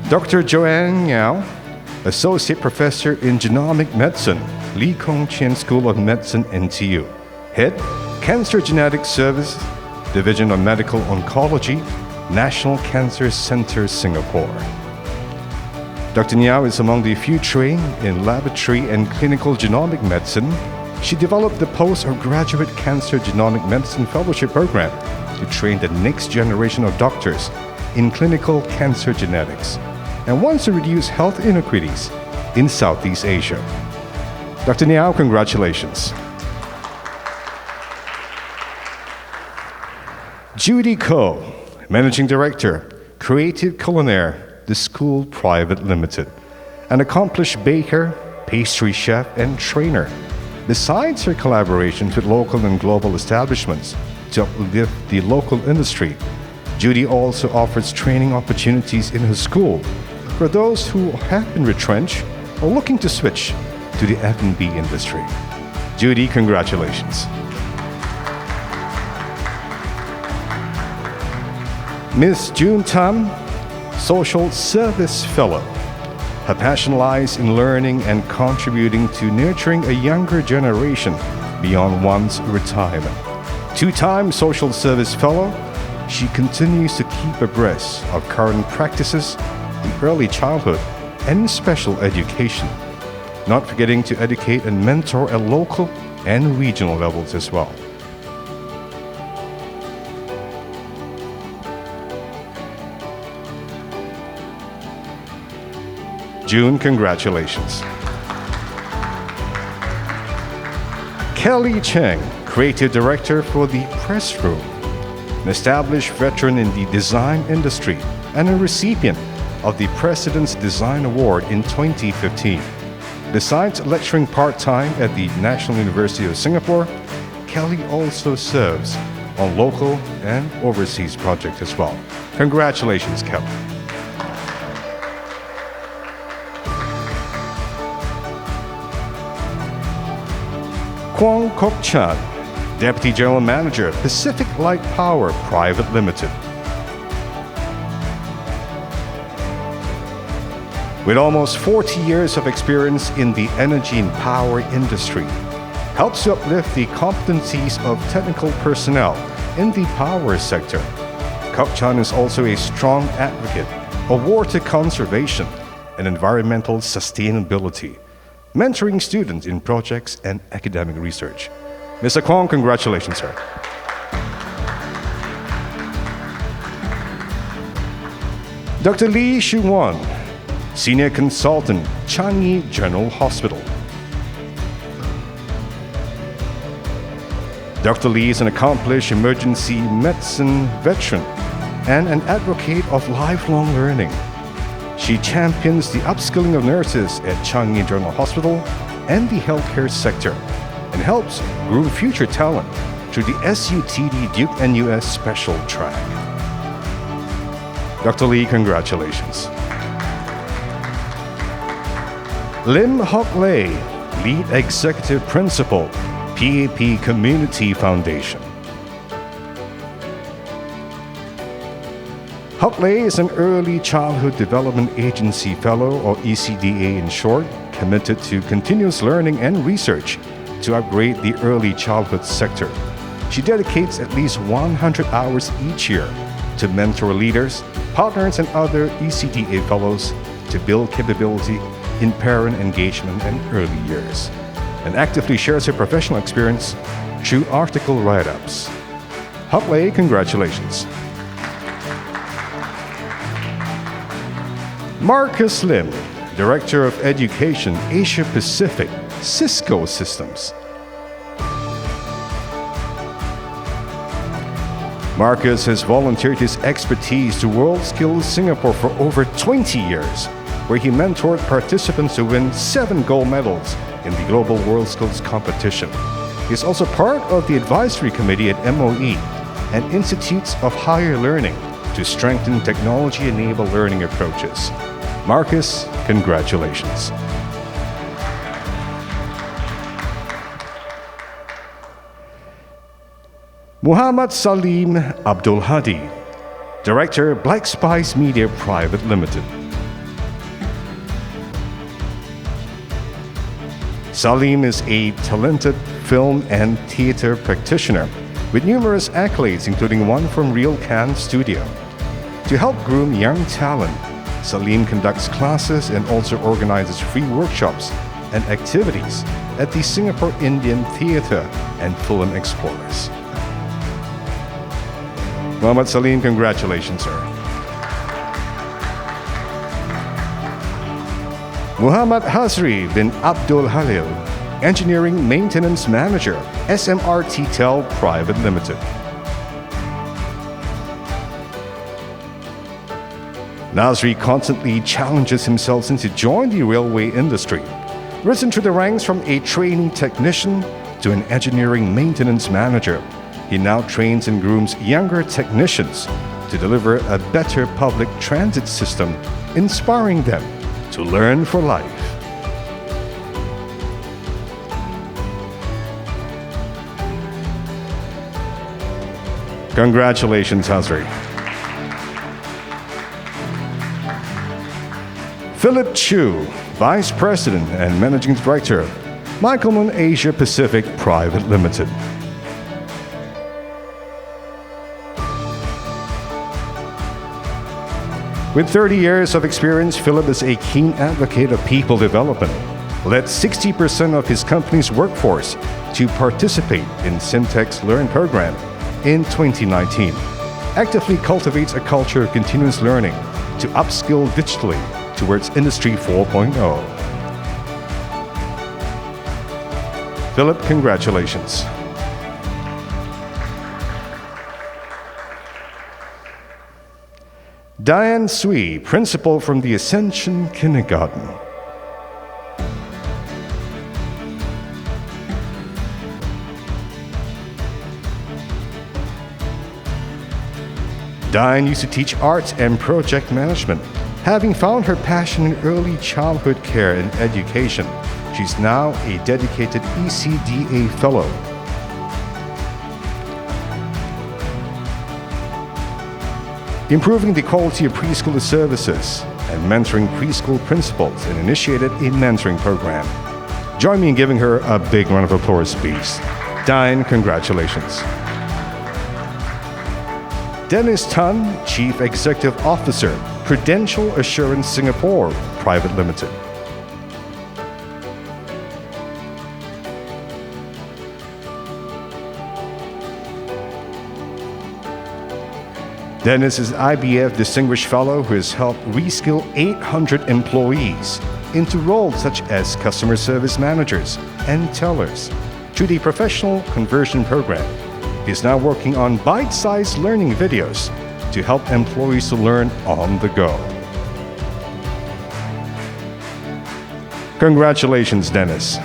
Dr. Joanne Yao, Associate Professor in Genomic Medicine, Lee Kong Chian School of Medicine, NTU. Head, Cancer Genetics Service, Division of Medical Oncology, National Cancer Center, Singapore. Dr. Niao is among the few trained in laboratory and clinical genomic medicine. She developed the postgraduate Cancer Genomic Medicine Fellowship Program to train the next generation of doctors in clinical cancer genetics and wants to reduce health inequities in Southeast Asia. Dr. Niao, congratulations. Judy Ko, Managing Director, Creative Culinaire, The School Private Limited. An accomplished baker, pastry chef, and trainer. Besides her collaborations with local and global establishments to uplift the local industry, Judy also offers training opportunities in her school for those who have been retrenched or looking to switch to the F&B industry. Judy, congratulations. Ms. June Tam, Social Service Fellow. Her passion lies in learning and contributing to nurturing a younger generation beyond one's retirement. Two-time Social Service Fellow, she continues to keep abreast of current practices in early childhood and special education, not forgetting to educate and mentor at local and regional levels as well. June, congratulations. Kelly Cheng, Creative Director for the Press Room, an established veteran in the design industry and a recipient of the President's Design Award in 2015. Besides lecturing part-time at the National University of Singapore, Kelly also serves on local and overseas projects as well. Congratulations, Kelly. Kwong Kok Chan, Deputy General Manager, Pacific Light Power Private Limited. With almost 40 years of experience in the energy and power industry, helps to uplift the competencies of technical personnel in the power sector. Kok Chan is also a strong advocate of water conservation and environmental sustainability, mentoring students in projects and academic research. Mr. Kwong, congratulations, sir. Dr. Lee Shu-won, Senior Consultant, Changi General Hospital. Dr. Lee is an accomplished emergency medicine veteran and an advocate of lifelong learning. She champions the upskilling of nurses at Changi General Hospital and the healthcare sector and helps groom future talent through the SUTD Duke NUS Special Track. Dr. Lee, congratulations. Lim Hock Lei, Lead Executive Principal, PAP Community Foundation. Hock Lei is an Early Childhood Development Agency Fellow, or ECDA in short, committed to continuous learning and research to upgrade the early childhood sector. She dedicates at least 100 hours each year to mentor leaders, partners, and other ECDA fellows to build capability in parent engagement and early years, and actively shares her professional experience through article write-ups. Hock Lei, congratulations. Marcus Lim, Director of Education, Asia Pacific, Cisco Systems. Marcus has volunteered his expertise to World Skills Singapore for over 20 years, where he mentored participants to win 7 gold medals in the Global World Skills Competition. He is also part of the advisory committee at MOE and Institutes of Higher Learning to strengthen technology-enabled learning approaches. Marcus, congratulations. Muhammad Salim Abdul Hadi, Director, Black Spice Media Private Limited. Salim is a talented film and theater practitioner with numerous accolades, including one from Real Can Studio. To help groom young talent, Salim conducts classes and also organizes free workshops and activities at the Singapore Indian Theatre and Film Explorers. Muhammad Salim, congratulations, sir. Muhammad Hazri bin Abdul Halil, Engineering Maintenance Manager, Smrt Tel Private Limited. Nasri constantly challenges himself since he joined the railway industry. Risen through the ranks from a trainee technician to an engineering maintenance manager, he now trains and grooms younger technicians to deliver a better public transit system, inspiring them to learn for life. Congratulations, Hasri. Philip Chu, Vice President and Managing Director, Michaelman Asia Pacific Private Limited. With 30 years of experience, Philip is a keen advocate of people development, led 60% of his company's workforce to participate in Simtech's Learn program in 2019, actively cultivates a culture of continuous learning to upskill digitally towards Industry 4.0. Philip, congratulations. Diane Sui, Principal from the Ascension Kindergarten. Diane used to teach arts and project management. Having found her passion in early childhood care and education, she's now a dedicated ECDA Fellow. Improving the quality of preschool services and mentoring preschool principals and initiated a mentoring program. Join me in giving her a big round of applause, please. Diane, congratulations. Dennis Tan, Chief Executive Officer, Prudential Assurance Singapore Private Limited. Dennis is IBF Distinguished Fellow who has helped reskill 800 employees into roles such as customer service managers and tellers through the Professional Conversion Program. He is now working on bite-sized learning videos to help employees to learn on the go. Congratulations, Dennis.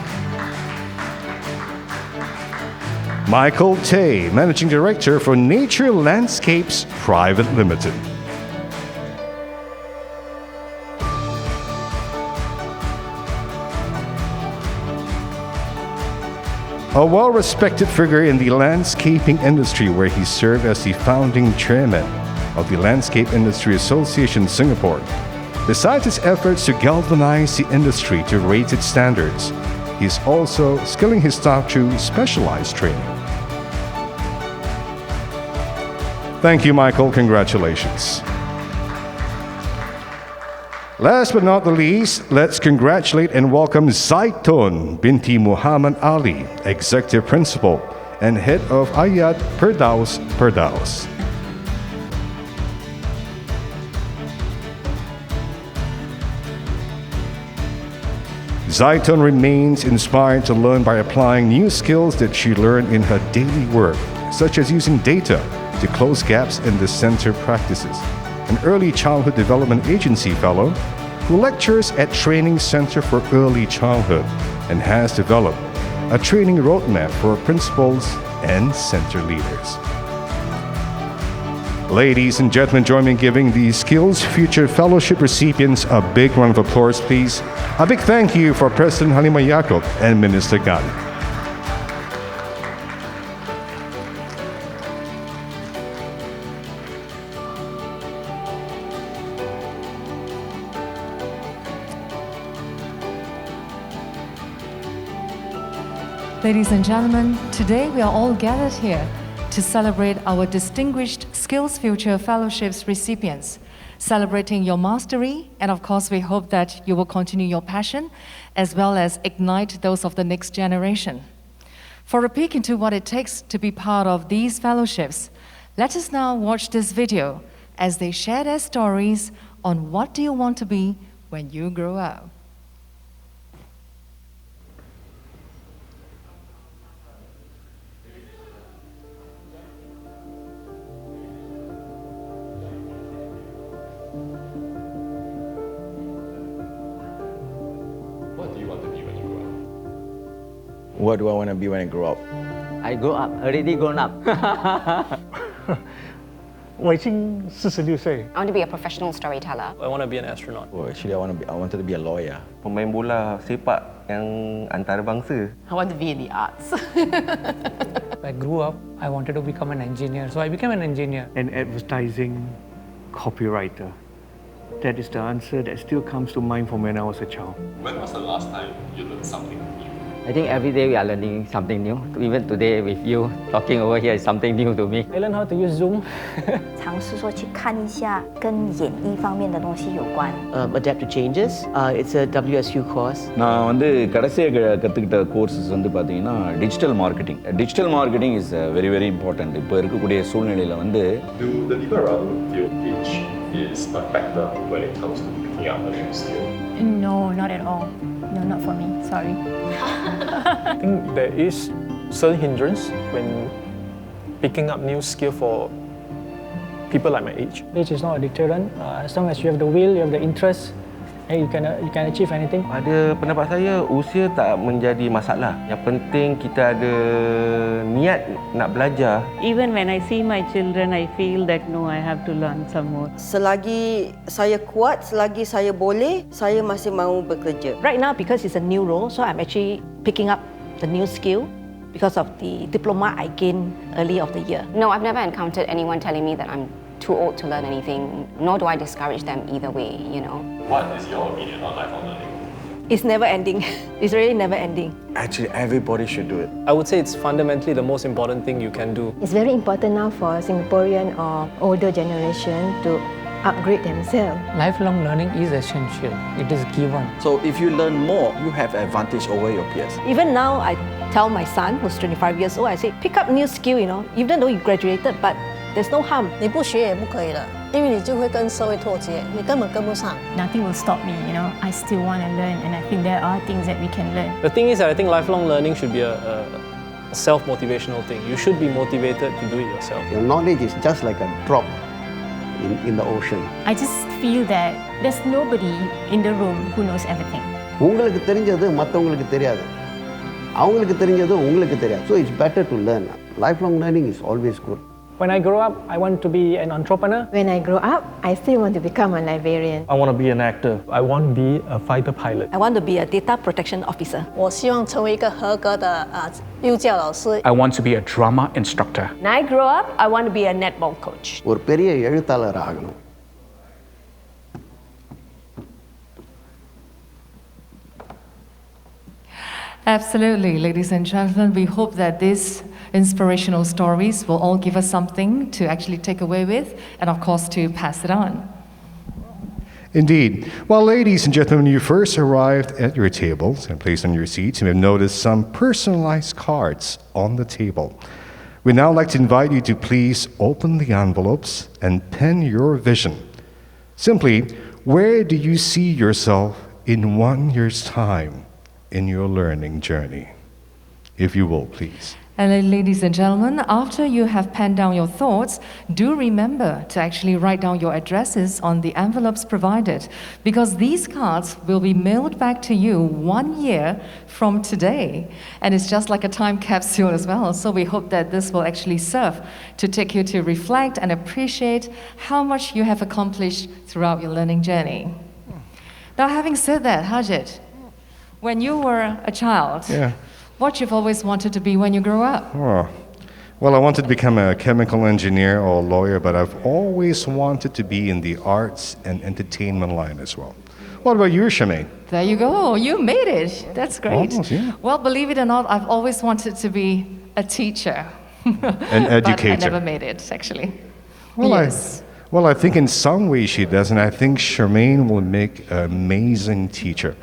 Michael Tay, Managing Director for Nature Landscapes Private Limited. A well-respected figure in the landscaping industry where he served as the founding chairman of the Landscape Industry Association Singapore. Besides his efforts to galvanize the industry to raise its standards, he is also skilling his staff through specialized training. Thank you, Michael. Congratulations. Last but not the least, let's congratulate and welcome Zaitun binti Muhammad Ali, Executive Principal and Head of Ayat Perdaus. Zaitun remains inspired to learn by applying new skills that she learned in her daily work, such as using data to close gaps in the center practices. An early childhood development agency fellow who lectures at Training Center for Early Childhood and has developed a training roadmap for principals and center leaders. Ladies and gentlemen, join me in giving the SkillsFuture Fellowship recipients a big round of applause, please. A big thank you for President Halimah Yacob and Minister Gan. Ladies and gentlemen, today we are all gathered here to celebrate our distinguished SkillsFuture Fellowships recipients, celebrating your mastery, and of course we hope that you will continue your passion as well as ignite those of the next generation. For a peek into what it takes to be part of these fellowships, let us now watch this video as they share their stories on what do you want to be when you grow up. What do I want to be when I grow up? I grew up, already grown up. 我已经46岁。 I want to be a professional storyteller. I want to be an astronaut. Oh, actually, I wanted to be a lawyer. Pemain bola sepak yang antarabangsa. I want to be in the arts. I grew up, I wanted to become an engineer, so I became an engineer. An advertising copywriter. That is the answer that still comes to mind from when I was a child. When was the last time you learned something new? I think every day we are learning something new. Even today with you talking over here is something new to me. I learned how to use Zoom. 尝试说去看一下跟演艺方面的东西有关。Adapt to changes. It's a WSU course. நான் வந்து கடைசியாக கற்றுக்கிட்ட courses வந்து பார்த்தீங்கன்னா digital marketing. Digital marketing is very very important. இப்போ இருக்கக்கூடிய சூழ்நிலையில் வந்து Do the people around you feel age is a factor when it comes to picking up a new skill? No, not at all. No, not for me. Sorry. I think there is certain hindrance when picking up new skill for people like my age. Age is not a deterrent. As long as you have the will, you have the interest, and you can achieve anything. Pada pendapat saya, usia tak menjadi masalah. Yang penting kita ada niat nak belajar. Even when I see my children, I feel that no, I have to learn some more. Selagi saya kuat, selagi saya boleh, saya masih mahu bekerja. Right now, because it's a new role, so I'm actually picking up the new skill because of the diploma I gained early of the year. No, I've never encountered anyone telling me that I'm too old to learn anything, nor do I discourage them either way, you know. What is your opinion on lifelong learning? It's never ending. It's really never ending. Actually, everybody should do it. I would say it's fundamentally the most important thing you can do. It's very important now for Singaporean or older generation to upgrade themselves. Lifelong learning is essential. It is given. So if you learn more, you have advantage over your peers. Even now, I tell my son, who's 25 years old, I say, pick up new skill, you know, even though you graduated, but there's no harm. 你不学也不可以了，因为你就会跟社会脱节，你根本跟不上。 Nothing will stop me, you know. I still want to learn, and I think there are things that we can learn. The thing is that I think lifelong learning should be a self-motivational thing. You should be motivated to do it yourself. Your knowledge is just like a drop in the ocean. I just feel that there's nobody in the room who knows everything. உங்களுக்கு தெரிஞ்சது மற்றவங்களுக்கு தெரியாது. அவங்களுக்கு தெரிஞ்சது உங்களுக்கு தெரியாது. So it's better to learn. Lifelong learning is always good. When I grow up, I want to be an entrepreneur. When I grow up, I still want to become a librarian. I want to be an actor. I want to be a fighter pilot. I want to be a data protection officer. 我希望成为一个合格的幼教老师。 I want to be a drama instructor. When I grow up, I want to be a netball coach. ஒரு பெரிய எழுத்தாளர் ஆகணும். Absolutely, ladies and gentlemen. We hope that these inspirational stories will all give us something to actually take away with, and of course to pass it on. Indeed. Well, ladies and gentlemen, when you first arrived at your tables and placed on your seats, you may have noticed some personalized cards on the table. We'd now like to invite you to please open the envelopes and pen your vision. Simply, where do you see yourself in 1 year's time in your learning journey? If you will, please. And ladies and gentlemen, after you have penned down your thoughts, do remember to actually write down your addresses on the envelopes provided, because these cards will be mailed back to you 1 year from today. And it's just like a time capsule as well. So we hope that this will actually serve to take you to reflect and appreciate how much you have accomplished throughout your learning journey. Now, having said that, Hajit, when you were a child, what you've always wanted to be when you grow up? Oh. Well, I wanted to become a chemical engineer or a lawyer, but I've always wanted to be in the arts and entertainment line as well. What about you, Charmaine? There you go. You made it. That's great. Almost, yeah. Well, believe it or not, I've always wanted to be a teacher. An educator. But I never made it, actually. Well, yes. Well, I think in some ways she does, and I think Charmaine will make an amazing teacher.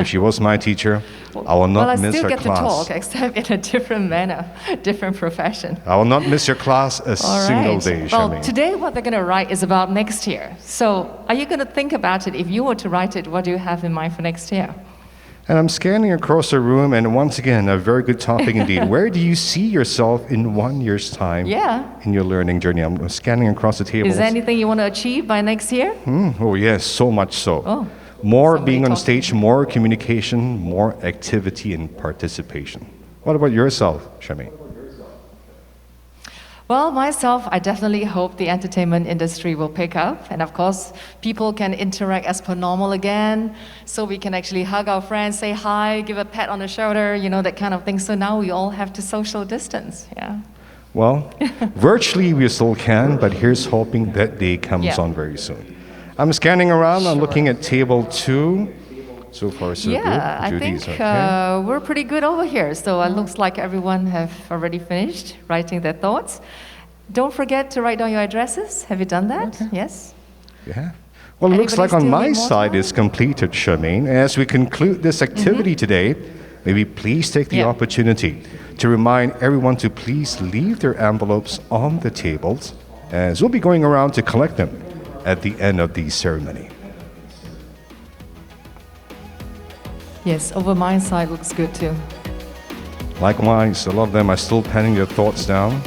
If she was my teacher, I will not miss her class. Well, I still get to talk, except in a different manner, different profession. I will not miss your class a single day, Charmaine. Well, today what they're going to write is about next year. So are you going to think about it? If you were to write it, what do you have in mind for next year? And I'm scanning across the room, and once again, a very good topic indeed. Where do you see yourself in 1 year's time in your learning journey? I'm scanning across the table. Is there anything you want to achieve by next year? Oh, yes, so much so. Oh. More being on stage, more communication, more activity and participation. What about yourself, Shami? Well, myself, I definitely hope the entertainment industry will pick up. And of course, people can interact as per normal again. So we can actually hug our friends, say hi, give a pat on the shoulder, you know, that kind of thing. So now we all have to social distance, yeah. Well, virtually we still can, but here's hoping that day comes on very soon. I'm scanning around, I'm looking at table 2. So far, so good. I Judy's think okay. we're pretty good over here. So it looks like everyone have already finished writing their thoughts. Don't forget to write down your addresses. Have you done that? Yes? Yeah. Well, it looks like on my side is completed, Charmaine. As we conclude this activity today, maybe please take the opportunity to remind everyone to please leave their envelopes on the tables, as we'll be going around to collect them at the end of the ceremony. Yes, over my side looks good too. Likewise, a lot of them are still penning their thoughts down.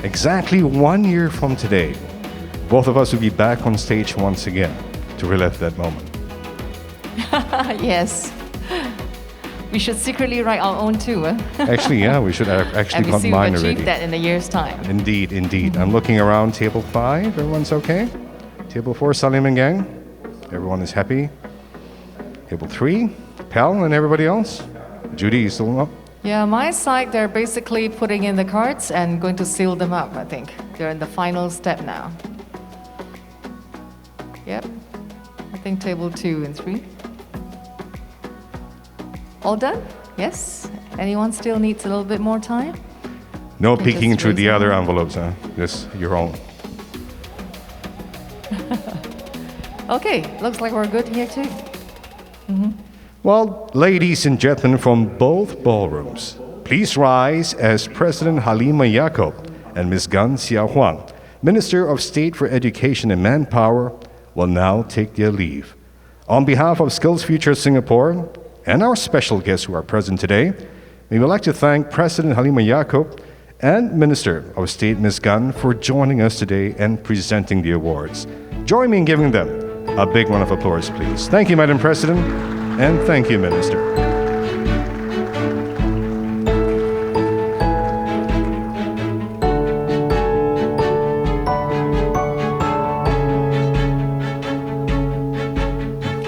Exactly 1 year from today, both of us will be back on stage once again to relive that moment. Yes. We should secretly write our own too. Actually, yeah, we should have actually got we've mine achieved already. that in a year's time. Indeed, indeed. I'm looking around table 5. Everyone's okay? Table 4, Salim and gang. Everyone is happy. Table 3, Pal and everybody else. Judy, you still up? Yeah, my side, they're basically putting in the cards and going to seal them up, I think. They're in the final step now. Yep. I think table 2 and 3. All done? Yes? Anyone still needs a little bit more time? No Then peeking just through raise the your other hand. envelopes, huh? Just your own. Okay, looks like we're good here too. Well, ladies and gentlemen from both ballrooms, please rise as President Halima Yacob and Ms. Gan Xiaohuang, Minister of State for Education and Manpower, will now take their leave. On behalf of SkillsFuture Singapore and our special guests who are present today, we would like to thank President Halima Yacob and Minister of State Ms. Gan for joining us today and presenting the awards. Join me in giving them a big round of applause, please. Thank you, Madam President, and thank you, Minister.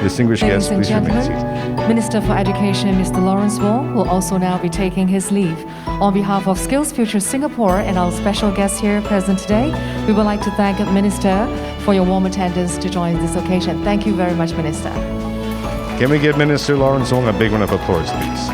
Distinguished Ladies guests, and please remain gentlemen, seated. Minister for Education, Mr. Lawrence Wong, will also now be taking his leave. On behalf of SkillsFuture Singapore and our special guests here present today, we would like to thank the Minister for your warm attendance to join this occasion. Thank you very much, Minister. Can we give Minister Lawrence Wong a big round of applause, please?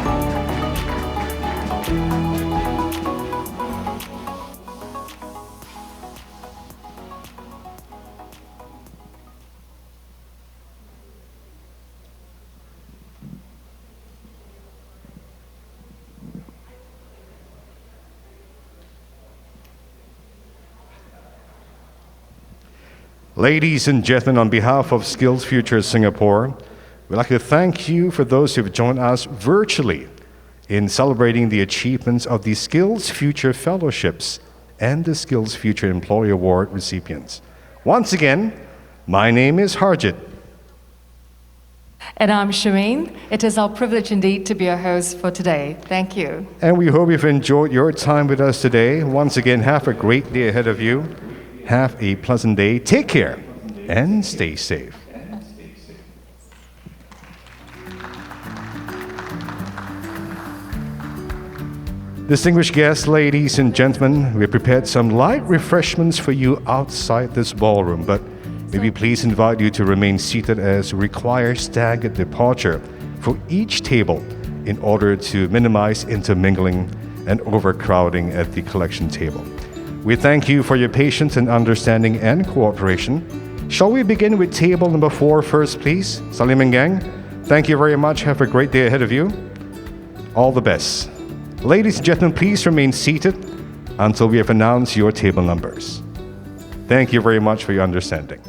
Ladies and gentlemen, on behalf of SkillsFuture Singapore, we'd like to thank you for those who have joined us virtually in celebrating the achievements of the SkillsFuture Fellowships and the SkillsFuture Employee Award recipients. Once again, my name is Harjit. And I'm Shireen. It is our privilege indeed to be your host for today. Thank you. And we hope you've enjoyed your time with us today. Once again, have a great day ahead of you. Have a pleasant day. Take care and stay safe. Distinguished guests, ladies and gentlemen, we prepared some light refreshments for you outside this ballroom, but may we please invite you to remain seated as we require staggered departure for each table in order to minimize intermingling and overcrowding at the collection table. We thank you for your patience and understanding and cooperation. Shall we begin with table number 4 first, please? Salim and gang, thank you very much. Have a great day ahead of you. All the best. Ladies and gentlemen, please remain seated until we have announced your table numbers. Thank you very much for your understanding.